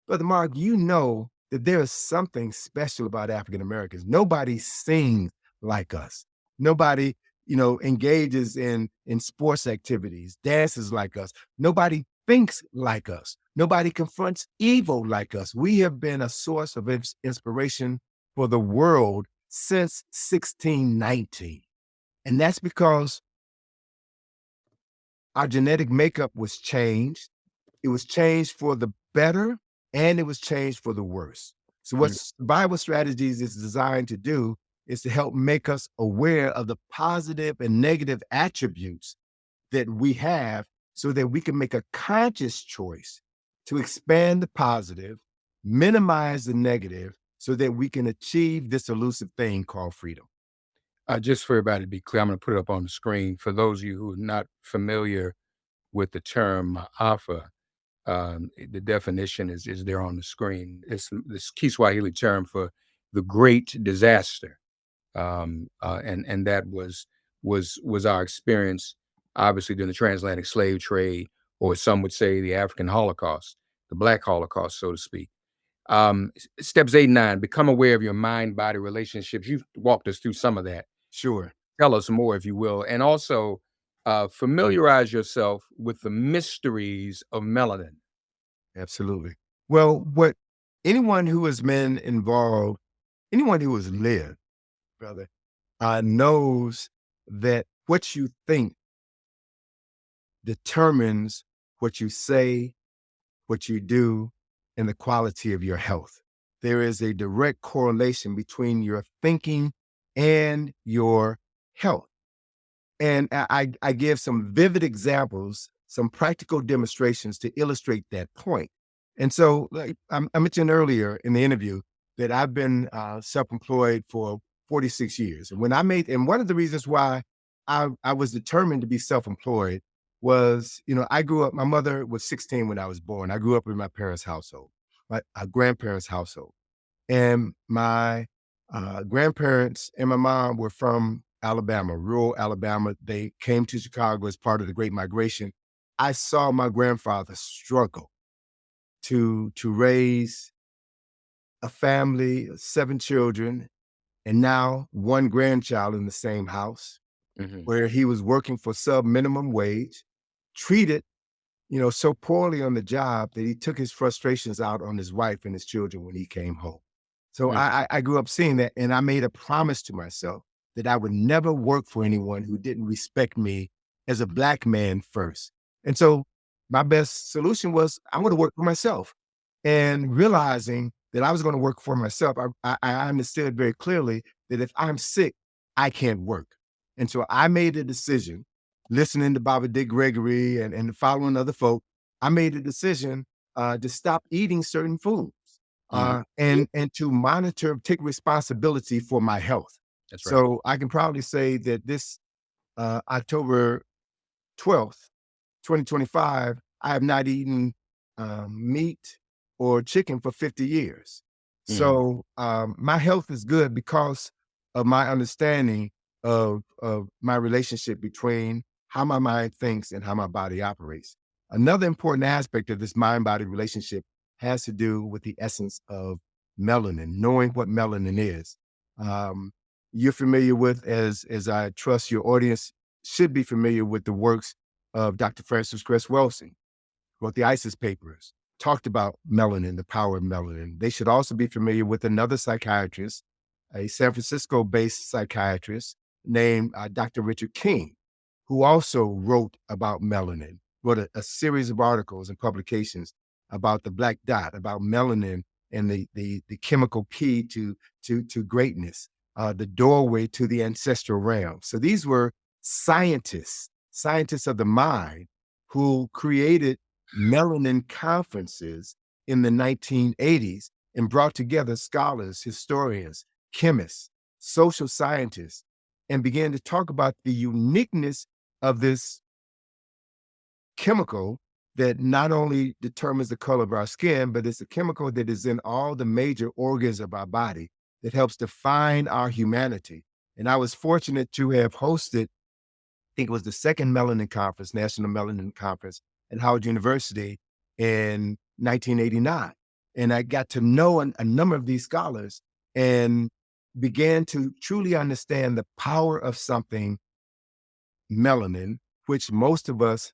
Brother Mark, you know that there is something special about African Americans. Nobody sings like us. Nobody, engages in sports activities, dances like us. Nobody thinks like us. Nobody confronts evil like us. We have been a source of inspiration for the world since 1619. And that's because our genetic makeup was changed. It was changed for the better and it was changed for the worse. So what Survival Strategies is designed to do is to help make us aware of the positive and negative attributes that we have so that we can make a conscious choice to expand the positive, minimize the negative, so that we can achieve this elusive thing called freedom. Just for everybody to be clear, I'm going to put it up on the screen. For those of you who are not familiar with the term Ma'afa, the definition is there on the screen. It's this Kiswahili term for the great disaster. And that was our experience, obviously, during the transatlantic slave trade, or some would say the African Holocaust, the Black Holocaust, so to speak. Steps 8 and 9, become aware of your mind-body relationships. You've walked us through some of that. Sure. Tell us more, if you will. And also familiarize yourself with the mysteries of melanin. Absolutely. Well, what anyone who has been involved, anyone who has lived, brother, knows that what you think determines what you say, what you do, and the quality of your health. There is a direct correlation between your thinking and your health. And I give some vivid examples, some practical demonstrations to illustrate that point. And so, like I mentioned earlier in the interview that I've been self-employed for 46 years. And and one of the reasons why I was determined to be self-employed was, I grew up, my mother was 16 when I was born. I grew up in my parents' household, my grandparents' household. And my grandparents and my mom were from Alabama, rural Alabama. They came to Chicago as part of the Great Migration. I saw my grandfather struggle to raise a family of 7 children and now 1 grandchild in the same house, where he was working for sub-minimum wage, treated, so poorly on the job that he took his frustrations out on his wife and his children when he came home. So I grew up seeing that, and I made a promise to myself that I would never work for anyone who didn't respect me as a Black man first. And so my best solution was I'm going to work for myself. And realizing that I was going to work for myself, I understood very clearly that if I'm sick, I can't work. And so I made a decision, listening to Baba Dick Gregory and following other folk, I made a decision to stop eating certain foods and to monitor, take responsibility for my health. That's right. So I can proudly say that this October 12th, 2025, I have not eaten meat or chicken for 50 years. So my health is good because of my understanding of my relationship between how my mind thinks and how my body operates. Another important aspect of this mind-body relationship has to do with the essence of melanin, knowing what melanin is. You're familiar with, as I trust your audience should be familiar with, the works of Dr. Frances Cress Welsing, wrote the ISIS papers, talked about melanin, the power of melanin. They should also be familiar with another psychiatrist, a San Francisco-based psychiatrist named Dr. Richard King, who also wrote about melanin, wrote a series of articles and publications about the black dot, about melanin and the chemical key to greatness, the doorway to the ancestral realm. So these were scientists of the mind who created melanin conferences in the 1980s and brought together scholars, historians, chemists, social scientists, and began to talk about the uniqueness of this chemical that not only determines the color of our skin, but it's a chemical that is in all the major organs of our body that helps define our humanity. And I was fortunate to have hosted, I think it was the second Melanin Conference, National Melanin Conference at Howard University in 1989. And I got to know a number of these scholars and began to truly understand the power of something, melanin, which most of us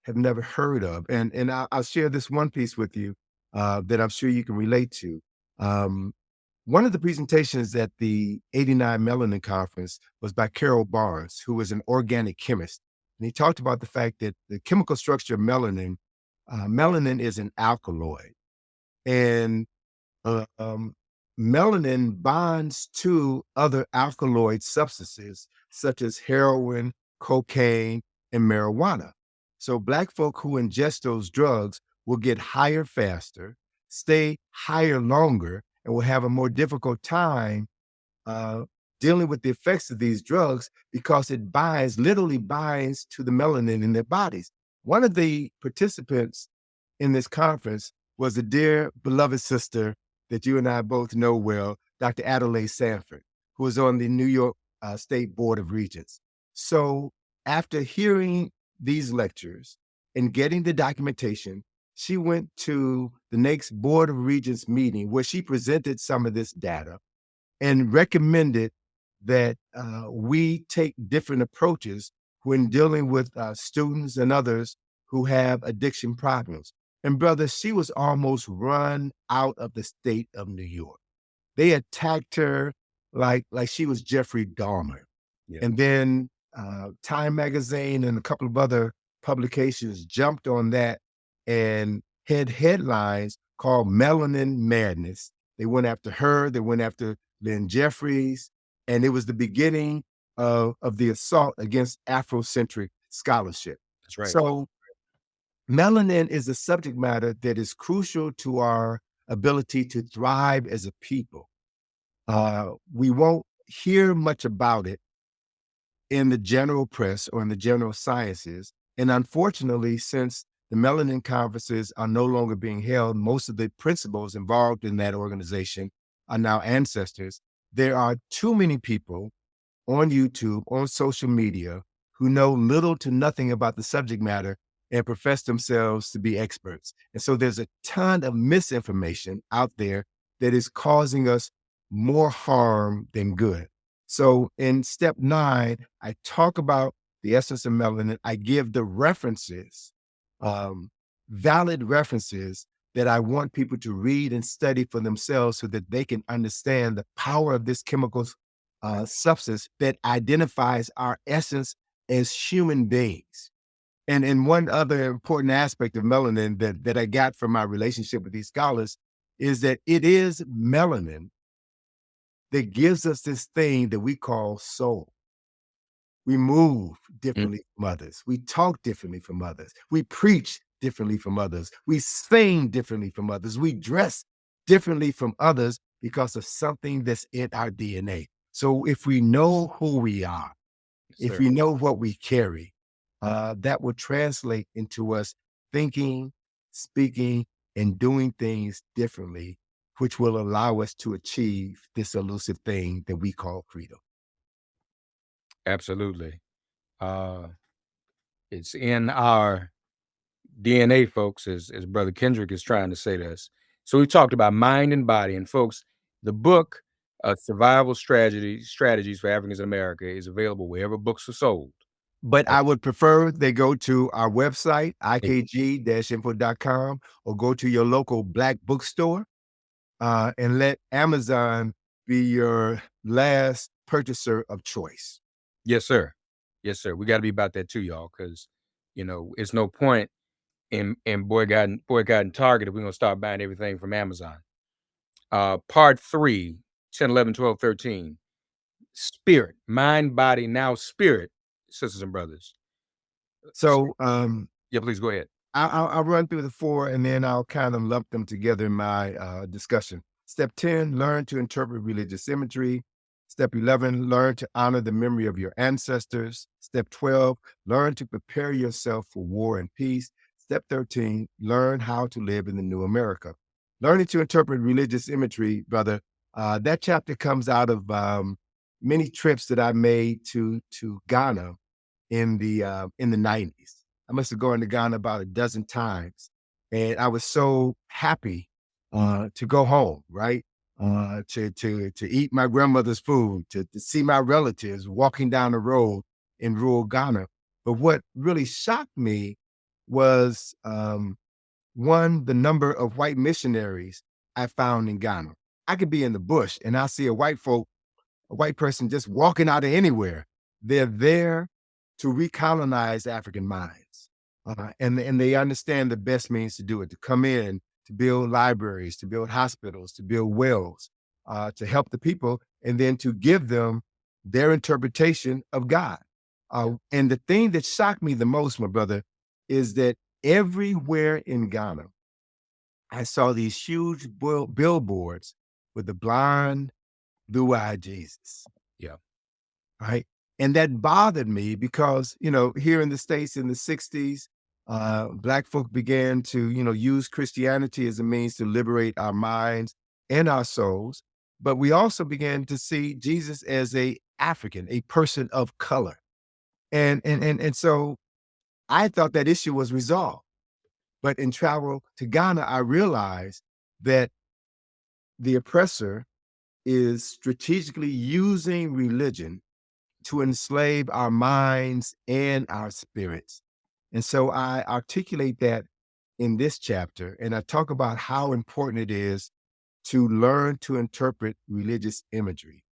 have never heard of. And I'll share this one piece with you that I'm sure you can relate to. One of the presentations at the 89 Melanin Conference was by Carol Barnes, who was an organic chemist. And he talked about the fact that the chemical structure of melanin, melanin is an alkaloid. And melanin bonds to other alkaloid substances, such as heroin, cocaine, and marijuana. So Black folk who ingest those drugs will get higher faster, stay higher longer, and will have a more difficult time dealing with the effects of these drugs because it literally binds to the melanin in their bodies. One of the participants in this conference was a dear beloved sister that you and I both know well, Dr. Adelaide Sanford, who was on the New York State Board of Regents. So after hearing these lectures and getting the documentation, she went to the next Board of Regents meeting where she presented some of this data and recommended that we take different approaches when dealing with students and others who have addiction problems. And brother, she was almost run out of the state of New York. They attacked her like she was Jeffrey Dahmer. Yeah. And then Time Magazine and a couple of other publications jumped on that and had headlines called Melanin Madness. They went after her, they went after Lynn Jeffries, and it was the beginning of the assault against Afrocentric scholarship. That's right. So melanin is a subject matter that is crucial to our ability to thrive as a people. We won't hear much about it in the general press or in the general sciences. And unfortunately, since the melanin conferences are no longer being held, most of the principals involved in that organization are now ancestors. There are too many people on YouTube, on social media, who know little to nothing about the subject matter and profess themselves to be experts. And so there's a ton of misinformation out there that is causing us more harm than good. So in step 9, I talk about the essence of melanin. I give the references, valid references that I want people to read and study for themselves so that they can understand the power of this chemical substance that identifies our essence as human beings. And one other important aspect of melanin that I got from my relationship with these scholars is that it is melanin that gives us this thing that we call soul. We move differently from others. We talk differently from others. We preach differently from others. We sing differently from others. We dress differently from others because of something that's in our DNA. So if we know who we are, if we know what we carry, that will translate into us thinking, speaking, and doing things differently, which will allow us to achieve this elusive thing that we call freedom. Absolutely. It's in our DNA, folks, as Brother Kendrick is trying to say to us. So we talked about mind and body. And folks, the book, Survival Strategies for Africans in America, is available wherever books are sold. But I would prefer they go to our website, ikg-info.com, or go to your local Black bookstore and let Amazon be your last purchaser of choice. Yes, sir. Yes, sir. We got to be about that too, y'all, because, it's no point in boycotting Target if we're going to start buying everything from Amazon. Part 3, 10, 11, 12, 13. Spirit, mind, body, now spirit, sisters and brothers. So, yeah, please go ahead. I'll run through the 4 and then I'll kind of lump them together in my discussion. Step 10, learn to interpret religious imagery. Step 11, learn to honor the memory of your ancestors. Step 12, learn to prepare yourself for war and peace. Step 13, learn how to live in the new America. Learning to interpret religious imagery, brother, that chapter comes out of many trips that I made to Ghana in the 90s. I must have gone to Ghana about a dozen times. And I was so happy to go home, right? To eat my grandmother's food, to see my relatives walking down the road in rural Ghana. But what really shocked me was, one, the number of white missionaries I found in Ghana. I could be in the bush and I see a white person just walking out of anywhere. They're there to recolonize African minds. And they understand the best means to do it, to come in, to build libraries, to build hospitals, to build wells, to help the people, and then to give them their interpretation of God. And the thing that shocked me the most, my brother, is that everywhere in Ghana, I saw these huge billboards with the blind, blue-eyed Jesus. Yeah. Right. And that bothered me because, here in the States in the 60s, Black folk began to, use Christianity as a means to liberate our minds and our souls. But we also began to see Jesus as a African, a person of color. And so I thought that issue was resolved. But in travel to Ghana, I realized that the oppressor is strategically using religion to enslave our minds and our spirits. And so I articulate that in this chapter, and I talk about how important it is to learn to interpret religious imagery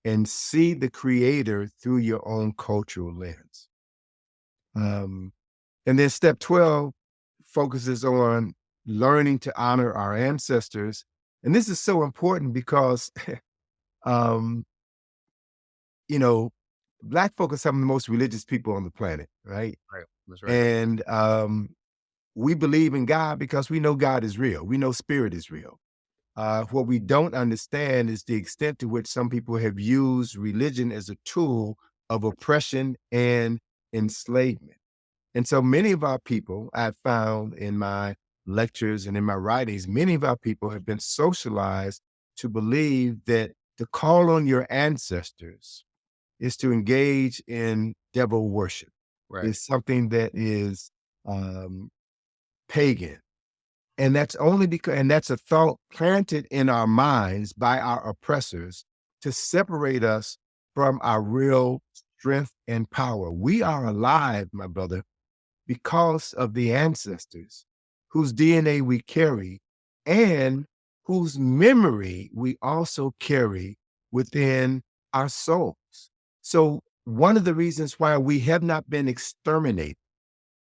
and see the creator through your own cultural lens. And then step 12 focuses on learning to honor our ancestors. And this is so important because, Black folk are some of the most religious people on the planet, right? Right. That's right. And we believe in God because we know God is real. We know spirit is real. What we don't understand is the extent to which some people have used religion as a tool of oppression and enslavement. And so many of our people, I've found in my lectures and in my writings, many of our people have been socialized to believe that to call on your ancestors is to engage in devil worship. Right. It's something that is pagan. And that's only because, and that's a thought planted in our minds by our oppressors to separate us from our real strength and power. We are alive, my brother, because of the ancestors whose DNA we carry and whose memory we also carry within our souls. So one of the reasons why we have not been exterminated,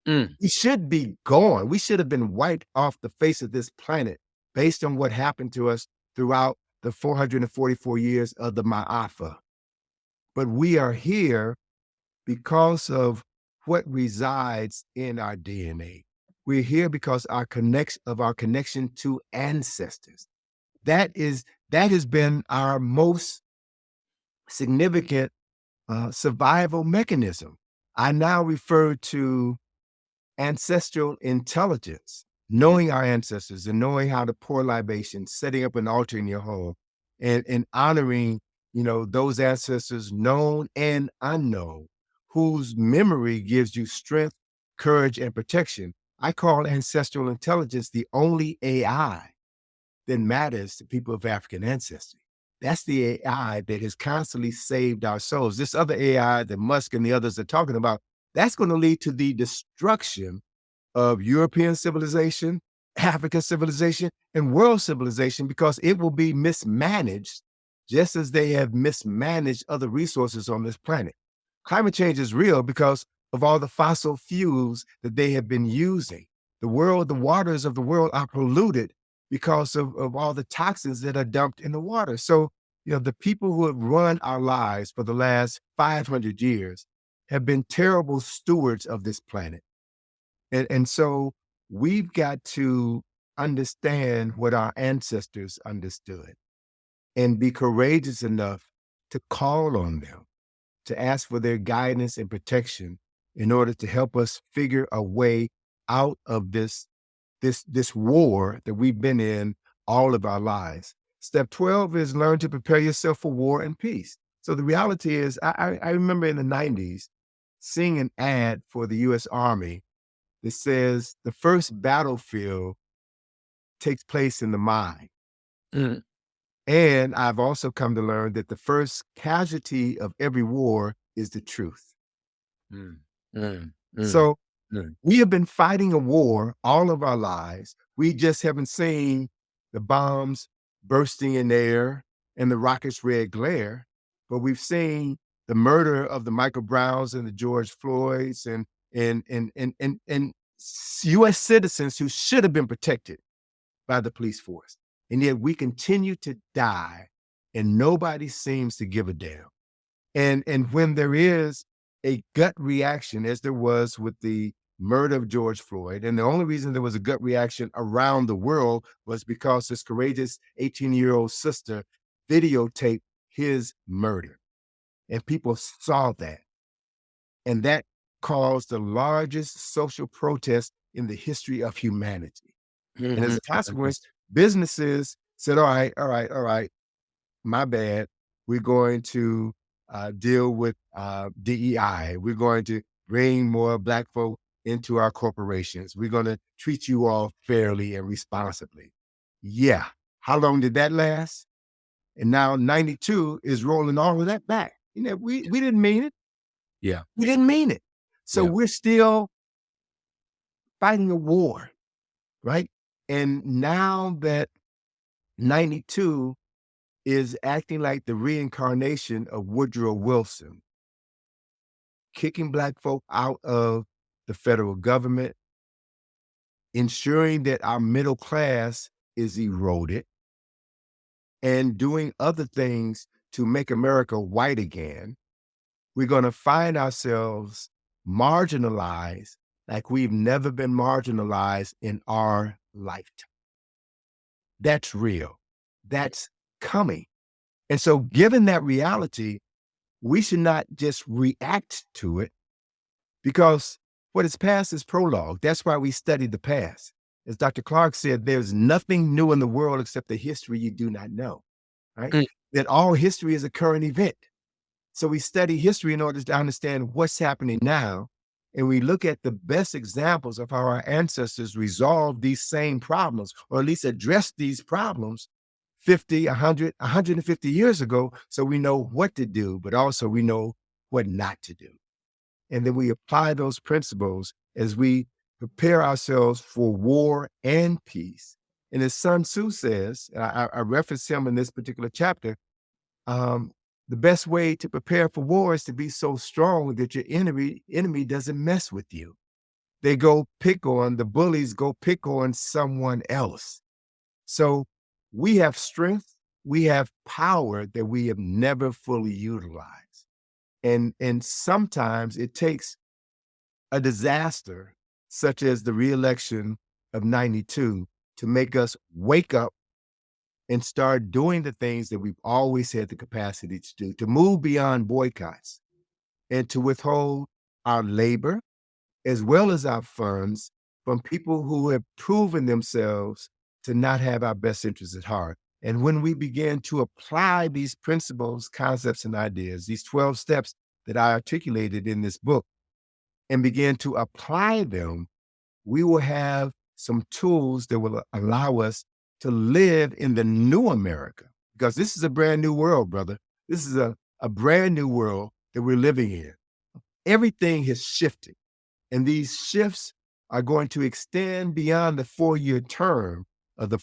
we should be gone. We should have been wiped off the face of this planet based on what happened to us throughout the 444 years of the Ma'afa. But we are here because of what resides in our DNA. We're here because our connection to ancestors. That has been our most significant survival mechanism. I now refer to ancestral intelligence, knowing our ancestors and knowing how to pour libations, setting up an altar in your home, and honoring, those ancestors known and unknown, whose memory gives you strength, courage, and protection. I call ancestral intelligence the only AI that matters to people of African ancestry. That's the AI that has constantly saved our souls. This other AI that Musk and the others are talking about, that's going to lead to the destruction of European civilization, African civilization, and world civilization because it will be mismanaged just as they have mismanaged other resources on this planet. Climate change is real because of all the fossil fuels that they have been using. The waters of the world are polluted because of all the toxins that are dumped in the water. So, the people who have run our lives for the last 500 years have been terrible stewards of this planet. And so we've got to understand what our ancestors understood and be courageous enough to call on them, to ask for their guidance and protection in order to help us figure a way out of this war that we've been in all of our lives. Step 12 is learn to prepare yourself for war and peace. So the reality is, I remember in the 90s seeing an ad for the U.S. Army that says the first battlefield takes place in the mind. And I've also come to learn that the first casualty of every war is the truth. So we have been fighting a war all of our lives. We just haven't seen the bombs bursting in air and the rocket's red glare, but we've seen the murder of the Michael Browns and the George Floyds and U.S. citizens who should have been protected by the police force. And yet we continue to die and nobody seems to give a damn. And when there is a gut reaction, as there was with the murder of George Floyd, and the only reason there was a gut reaction around the world was because this courageous 18-year-old sister videotaped his murder. And people saw that. And that caused the largest social protest in the history of humanity. And as a consequence, businesses said, all right, my bad. We're going to deal with DEI. We're going to bring more Black folk into our corporations. We're going to treat you all fairly and responsibly. Yeah. How long did that last? And now 92 is rolling all of that back. We didn't mean it. Yeah. We didn't mean it. So we're still fighting a war, right? And now that 92 is acting like the reincarnation of Woodrow Wilson, kicking Black folk out of the federal government, ensuring that our middle class is eroded, and doing other things to make America white again, we're going to find ourselves marginalized like we've never been marginalized in our lifetime. That's real. That's coming. And so, given that reality, we should not just react to it, because what is past is prologue. That's why we study the past. As Dr. Clark said, there's nothing new in the world except the history you do not know, right? Mm. That all history is a current event. So we study history in order to understand what's happening now. And we look at the best examples of how our ancestors resolved these same problems, or at least addressed these problems 50, 100, 150 years ago. So we know what to do, but also we know what not to do. And then we apply those principles as we prepare ourselves for war and peace. And as Sun Tzu says, and I reference him in this particular chapter, the best way to prepare for war is to be so strong that your enemy doesn't mess with you. The bullies go pick on someone else. So we have strength, we have power that we have never fully utilized. And sometimes it takes a disaster, such as the re-election of 92, to make us wake up and start doing the things that we've always had the capacity to do, to move beyond boycotts and to withhold our labor as well as our funds from people who have proven themselves to not have our best interests at heart. And when we begin to apply these principles, concepts, and ideas, these 12 steps that I articulated in this book, and begin to apply them, we will have some tools that will allow us to live in the new America, because this is a brand new world, brother. This is a brand new world that we're living in. Everything has shifted, and these shifts are going to extend beyond the 4-year term of the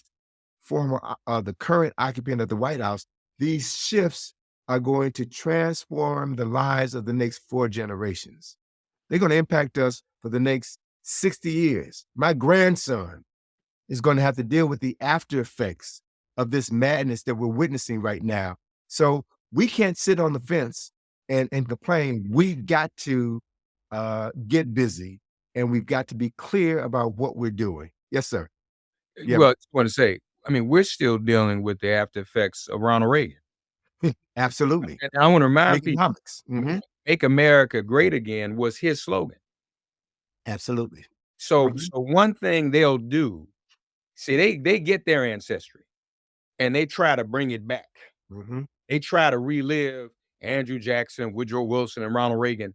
current occupant of the White House. These shifts are going to transform the lives of the next 4 generations. They're going to impact us for the next 60 years. My grandson is going to have to deal with the after effects of this madness that we're witnessing right now. So we can't sit on the fence and complain. We've got to get busy, and we've got to be clear about what we're doing. Yes, sir. Yeah. Well, I just want to say, I mean, we're still dealing with the after effects of Ronald Reagan. Absolutely. And I want to remind people, Economics. Mhm. Make America Great Again was his slogan. Absolutely. So one thing they'll do, see, they get their ancestry and they try to bring it back. Mhm. They try to relive Andrew Jackson, Woodrow Wilson, and Ronald Reagan.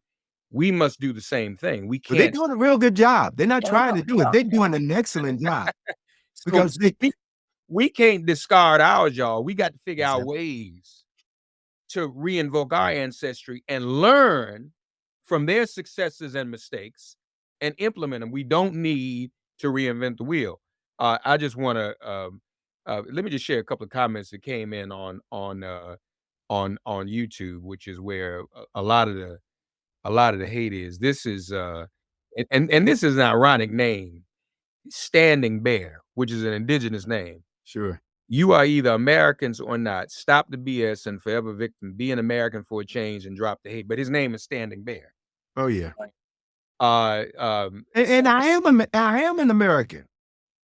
We must do the same thing. We But they're can't. doing a real good job. They're not Yeah, trying to yeah, do it. yeah. They're doing an excellent job. So Because we can't discard ours, y'all. We got to figure out Exactly. ways to reinvoke our ancestry and learn from their successes and mistakes and implement them. We don't need to reinvent the wheel. I just want to let me just share a couple of comments that came in on YouTube, which is where a lot of the hate is. This is and this is an ironic name, Standing Bear, which is an indigenous name. Sure. You are either Americans or not. Stop the BS and forever victim. Be an American for a change and drop the hate. But his name is Standing Bear. Oh yeah. And And I am an American.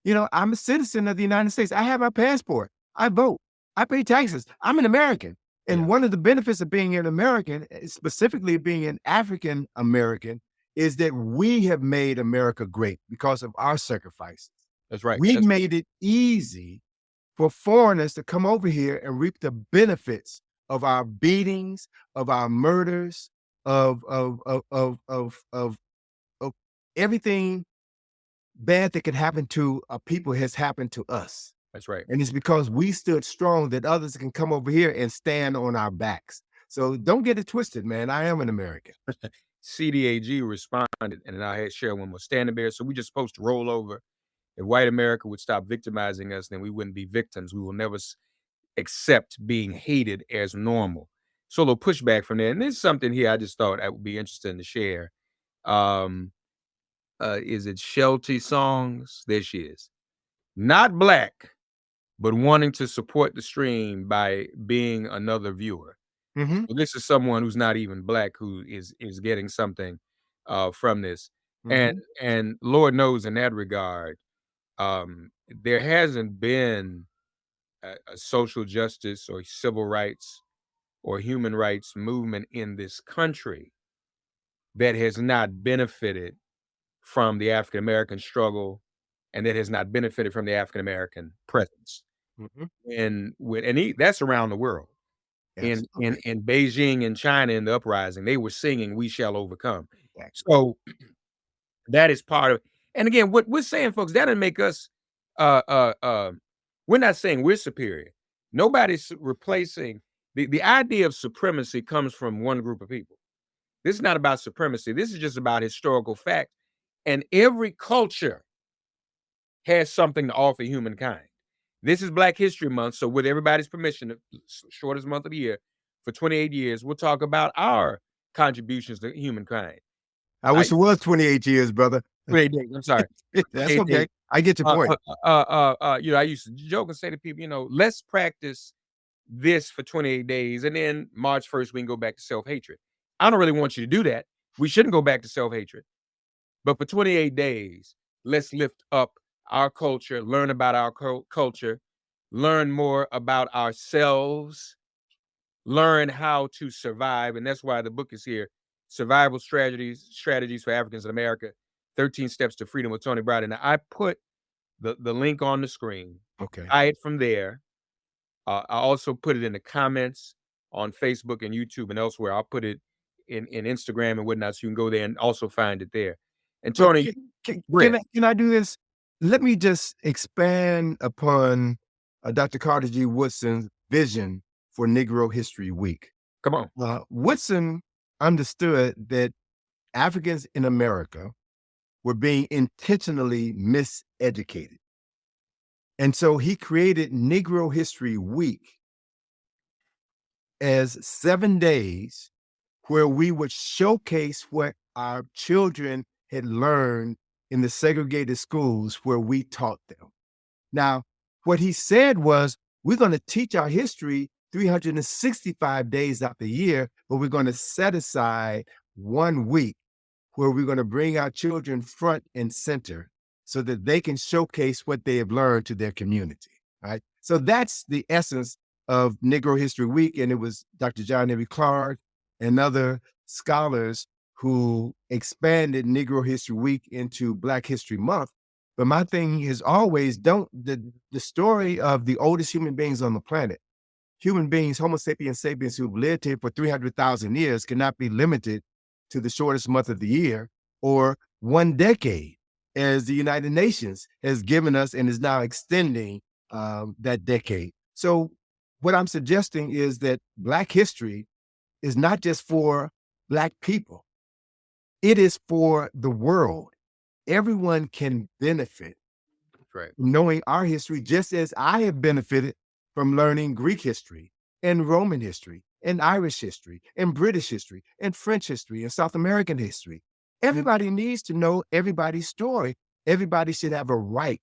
You know, I'm a citizen of the United States. I have my passport. I vote. I pay taxes. I'm an American. And one of the benefits of being an American, specifically being an African American, is that we have made America great because of our sacrifices. That's right. We've made it easy for foreigners to come over here and reap the benefits of our beatings, of our murders, of everything bad that could happen to a people has happened to us. That's right. And it's because we stood strong that others can come over here and stand on our backs. So don't get it twisted, man. I am an American. CDAG responded, and I had shared one more, Standing Bear. So we just supposed to roll over. If white America would stop victimizing us, then we wouldn't be victims. We will never accept being hated as normal. So a little pushback from there. And there's something here I just thought I would be interested to share. Is it Shelty Songs? There she is. Not black, but wanting to support the stream by being another viewer. Mm-hmm. So this is someone who's not even black who is getting something from this. Mm-hmm. And Lord knows in that regard, there hasn't been a social justice or civil rights or human rights movement in this country that has not benefited from the African American struggle and that has not benefited from the African American presence. Mm-hmm. That's around the world. Absolutely. In Beijing and China in the uprising, they were singing "We Shall Overcome." Exactly. So that is part of. And again, what we're saying, folks, that doesn't make us. We're not saying we're superior. Nobody's replacing the idea of supremacy comes from one group of people. This is not about supremacy. This is just about historical fact. And every culture has something to offer humankind. This is Black History Month, so with everybody's permission, the shortest month of the year, for 28 years, we'll talk about our contributions to humankind. I wish it was 28 years, brother. 28 days, I'm sorry. That's 28 okay. days. I get your point. I used to joke and say to people, let's practice this for 28 days, and then March 1st, we can go back to self-hatred. I don't really want you to do that. We shouldn't go back to self-hatred. But for 28 days, let's lift up our culture, learn about our culture, learn more about ourselves, learn how to survive. And that's why the book is here, Survival Strategies for Africans in America, 13 Steps to Freedom with Tony Browder. And I put the link on the screen. Okay. Buy it from there. I also put it in the comments on Facebook and YouTube and elsewhere. I'll put it in Instagram and whatnot, so you can go there and also find it there. And Tony, can I do this? Let me just expand upon Dr. Carter G. Woodson's vision for Negro History Week. Come on. Woodson understood that Africans in America were being intentionally miseducated. And so he created Negro History Week as 7 days where we would showcase what our children had learned in the segregated schools where we taught them. Now, what he said was, we're going to teach our history 365 days out the year, but we're going to set aside 1 week where we're going to bring our children front and center so that they can showcase what they have learned to their community, right? So that's the essence of Negro History Week. And it was Dr. John Henry Clark and other scholars who expanded Negro History Week into Black History Month. But my thing is always, the story of the oldest human beings on the planet, human beings, Homo sapiens sapiens, who've lived here for 300,000 years, cannot be limited to the shortest month of the year or 1 decade, as the United Nations has given us and is now extending that decade. So what I'm suggesting is that Black history is not just for Black people. It is for the world. Everyone can benefit from knowing our history, just as I have benefited from learning Greek history and Roman history and Irish history and British history and French history and South American history. Everybody needs to know everybody's story. Everybody should have a right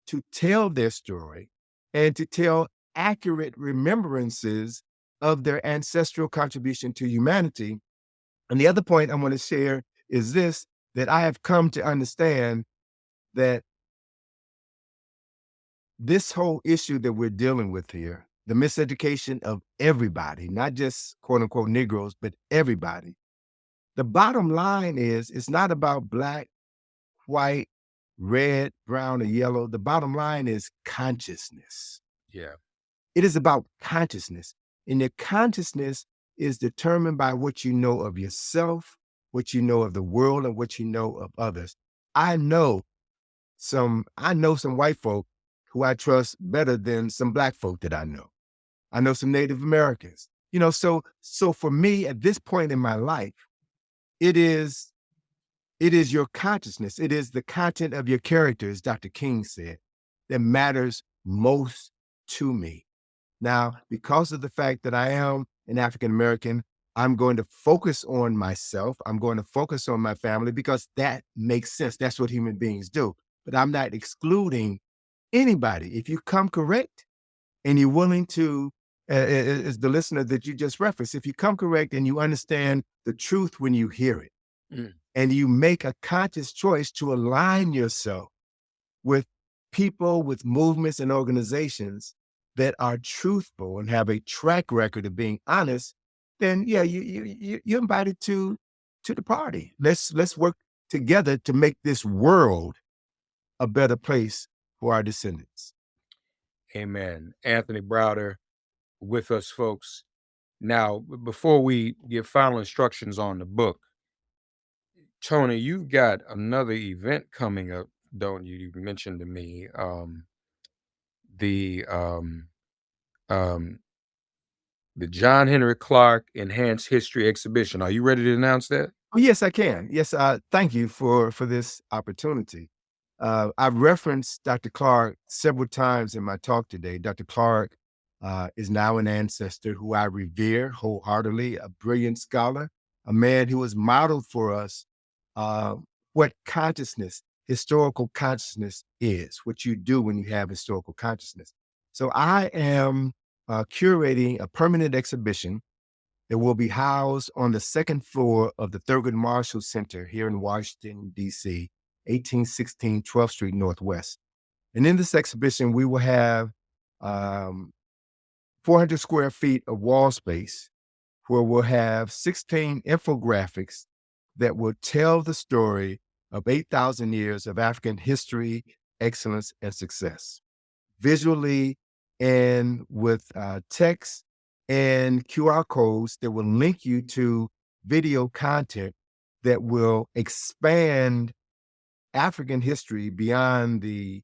to tell their story and to tell accurate remembrances of their ancestral contribution to humanity. And the other point I want to share is this, that I have come to understand that this whole issue that we're dealing with here, the miseducation of everybody, not just quote unquote Negroes, but everybody. The bottom line is, it's not about Black, white, red, brown, or yellow. The bottom line is consciousness. Yeah. It is about consciousness. And your consciousness is determined by what you know of yourself, what you know of the world, and what you know of others. I know some white folk who I trust better than some Black folk that I know. I know some Native Americans. So for me at this point in my life, it is your consciousness. It is the content of your character, as Dr. King said, that matters most to me. Now, because of the fact that I am an African American, I'm going to focus on myself. I'm going to focus on my family because that makes sense. That's what human beings do. But I'm not excluding anybody. If you come correct and you're willing to is the listener that you just referenced. If you come correct and you understand the truth when you hear it, and you make a conscious choice to align yourself with people, with movements and organizations that are truthful and have a track record of being honest, then yeah, you're invited to the party. Let's work together to make this world a better place for our descendants. Amen. Anthony Browder with us, folks. Now, before we give final instructions on the book, Tony, you've got another event coming up, don't you? You mentioned to me the John Henry Clark Enhanced History Exhibition. Are you ready to announce that? Oh, yes, I can. Yes, thank you for this opportunity. I've referenced Dr. Clark several times in my talk today. Dr. Clark is now an ancestor who I revere wholeheartedly, a brilliant scholar, a man who has modeled for us what consciousness, historical consciousness is, what you do when you have historical consciousness. So I am curating a permanent exhibition that will be housed on the second floor of the Thurgood Marshall Center here in Washington, D.C., 1816 12th Street Northwest. And in this exhibition, we will have 400 square feet of wall space where we'll have 16 infographics that will tell the story of 8,000 years of African history, excellence, and success, visually and with text and QR codes that will link you to video content that will expand African history beyond the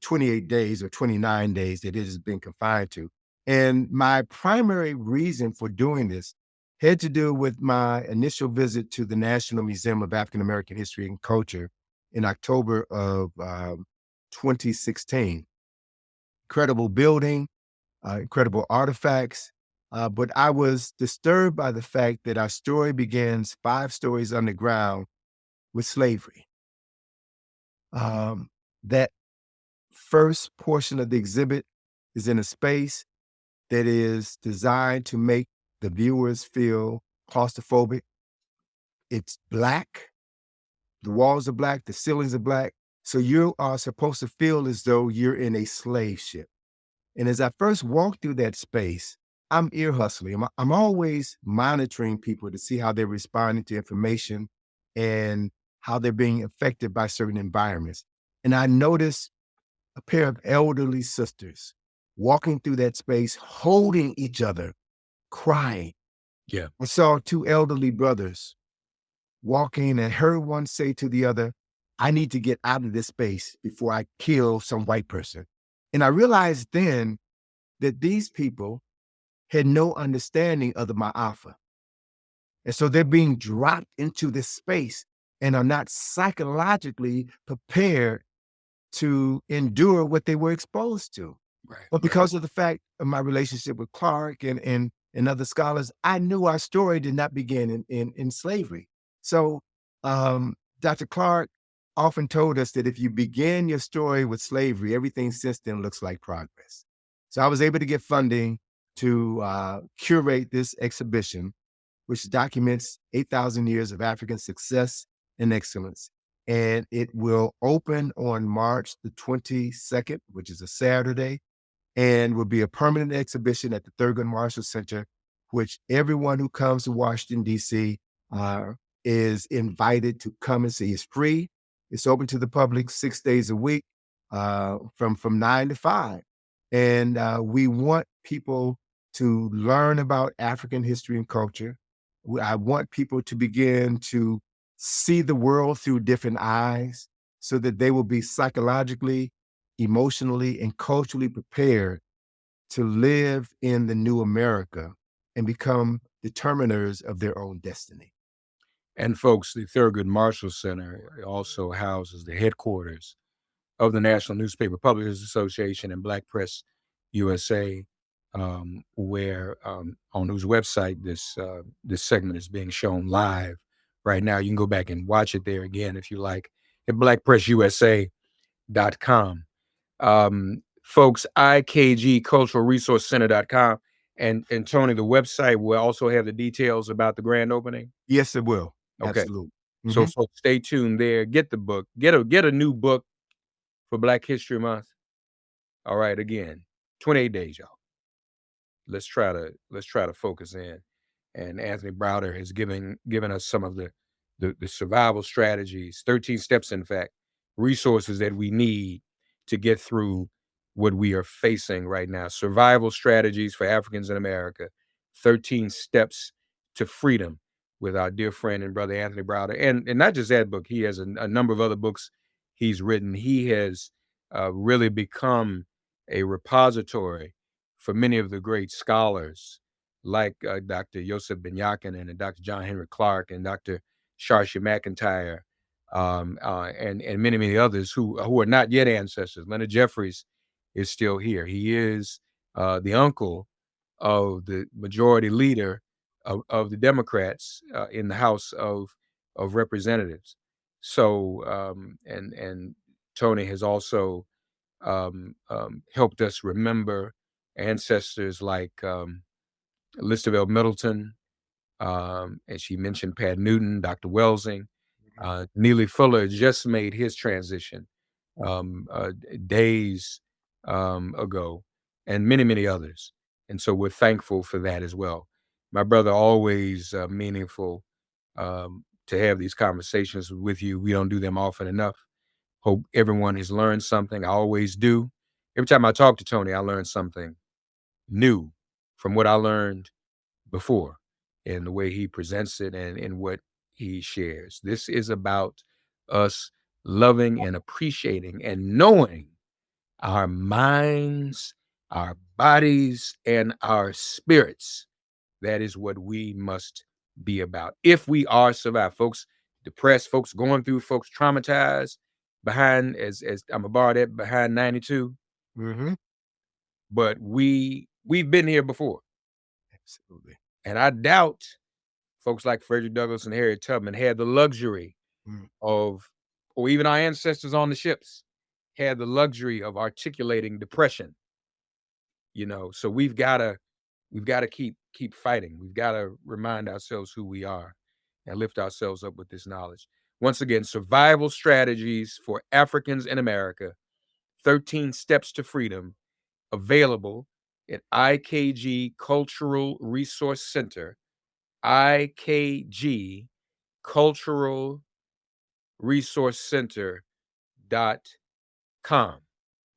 28 days or 29 days that it has been confined to. And my primary reason for doing this had to do with my initial visit to the National Museum of African American History and Culture in October of 2016. Incredible building, incredible artifacts, but I was disturbed by the fact that our story begins 5 stories underground with slavery. That first portion of the exhibit is in a space that is designed to make the viewers feel claustrophobic. It's black. The walls are black. The ceilings are black. So you are supposed to feel as though you're in a slave ship. And as I first walked through that space, I'm ear hustling. I'm always monitoring people to see how they're responding to information and how they're being affected by certain environments. And I noticed a pair of elderly sisters walking through that space, holding each other, crying. Yeah. I saw 2 elderly brothers walking and heard one say to the other, I need to get out of this space before I kill some white person. And I realized then that these people had no understanding of the Ma'afa. And so they're being dropped into this space and are not psychologically prepared to endure what they were exposed to. Right. But because of the fact of my relationship with Clark and other scholars, I knew our story did not begin in slavery. So Dr. Clark often told us that if you begin your story with slavery, everything since then looks like progress. So I was able to get funding to curate this exhibition, which documents 8,000 years of African success and excellence. And it will open on March the 22nd, which is a Saturday, and will be a permanent exhibition at the Thurgood Marshall Center, which everyone who comes to Washington, D.C. Is invited to come and see. It's free. It's open to the public 6 days a week from 9 to 5. And we want people to learn about African history and culture. I want people to begin to see the world through different eyes so that they will be psychologically, emotionally, and culturally prepared to live in the new America and become determiners of their own destiny. And folks, the Thurgood Marshall Center also houses the headquarters of the National Newspaper Publishers Association and Black Press USA, where on whose website this segment is being shown live right now. You can go back and watch it there again if you like at blackpressusa.com. Folks, IKGculturalresourcecenter.com And Tony, the website will also have the details about the grand opening. Yes, it will. Okay. Absolutely. So folks, stay tuned there. Get the book. Get a new book for Black History Month. All right, again, 28 days, y'all. Let's try to focus in. And Anthony Browder has given us some of the survival strategies, 13 steps, in fact, resources that we need to get through what we are facing right now. Survival strategies for Africans in America, 13 steps to freedom, with our dear friend and brother Anthony Browder. And not just that book, he has a number of other books he's written. He has really become a repository for many of the great scholars like Dr. Yosef Ben-Yakin and Dr. John Henry Clark and Dr. Sharsha McIntyre, and many, many others who are not yet ancestors. Leonard Jeffries is still here. He is the uncle of the majority leader of the Democrats in the House of Representatives. So, and Tony has also helped us remember ancestors like Listerville Middleton, and she mentioned Pat Newton, Dr. Welsing. Neely Fuller just made his transition days ago, and many, many others. And so we're thankful for that as well. My brother, always meaningful to have these conversations with you. We don't do them often enough. Hope everyone has learned something. I always do. Every time I talk to Tony, I learn something new from what I learned before, and the way he presents it and what he shares. This is about us loving and appreciating and knowing our minds, our bodies, and our spirits. That is what we must be about. If we are survived, folks depressed, folks going through, folks traumatized, behind, as I'm a bar that behind 92. But we've been here before. Absolutely. And I doubt folks like Frederick Douglass and Harriet Tubman had the luxury of, or even our ancestors on the ships had the luxury of articulating depression. So we've got to keep fighting. We've got to remind ourselves who we are and lift ourselves up with this knowledge. Once again, Survival Strategies for Africans in America, 13 Steps to Freedom, available at IKG Cultural Resource Center, IKG Cultural Resource Center.com.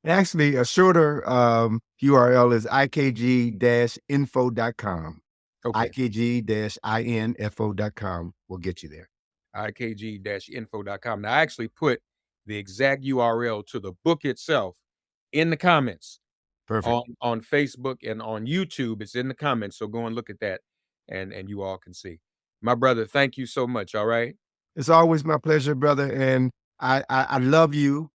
Actually, a shorter URL is ikg-info.com. Okay. ikg-info.com will get you there. ikg-info.com. Now, I actually put the exact URL to the book itself in the comments. Perfect. On Facebook and on YouTube. It's in the comments, so go and look at that, and you all can see. My brother, thank you so much. All right. It's always my pleasure, brother, and I love you.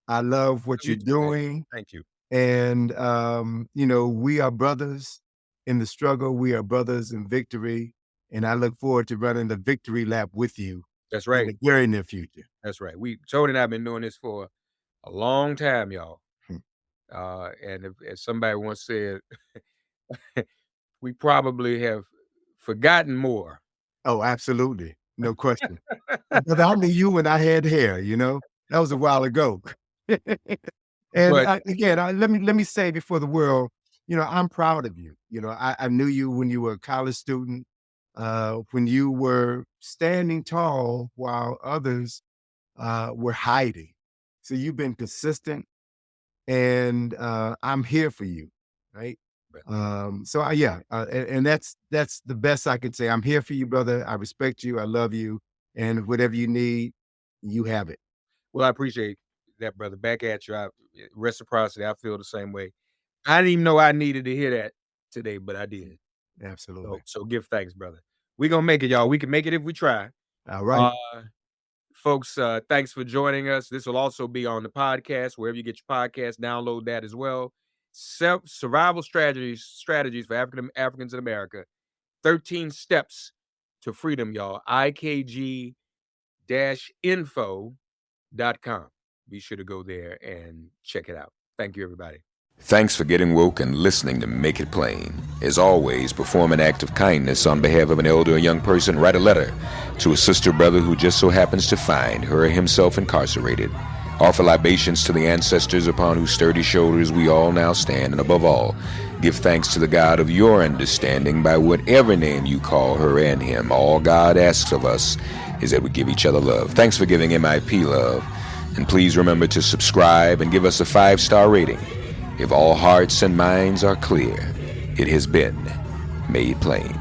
I love what you're doing. Thank you. And we are brothers in the struggle. We are brothers in victory, and I look forward to running the victory lap with you. That's right. In the very near future. That's right. Tony and I have been doing this for a long time, y'all. And if somebody once said, we probably have forgotten more. Oh, absolutely. No question. But I knew you when I had hair, that was a while ago. And again, let me say before the world, I'm proud of you. I knew you when you were a college student, when you were standing tall while others were hiding. So you've been consistent. And I'm here for you, right? And that's the best I could say. I'm here for you, brother. I respect you. I love you. And whatever you need, you have it. Well, I appreciate that, brother. Back at you. Reciprocity, I feel the same way. I didn't even know I needed to hear that today, but I did. Absolutely. So give thanks, brother. We're going to make it, y'all. We can make it if we try. All right. Folks, thanks for joining us. This will also be on the podcast, wherever you get your podcast. Download that as well. Survival strategies for Africans in America. 13 steps to freedom, y'all. IKG-info.com. Be sure to go there and check it out. Thank you, everybody. Thanks for getting woke and listening to Make It Plain. As always, perform an act of kindness on behalf of an elder or young person. Write a letter to a sister or brother who just so happens to find her or himself incarcerated. Offer libations to the ancestors upon whose sturdy shoulders we all now stand. And above all, give thanks to the God of your understanding by whatever name you call her and him. All God asks of us is that we give each other love. Thanks for giving MIP love. And please remember to subscribe and give us a 5-star rating. If all hearts and minds are clear, it has been made plain.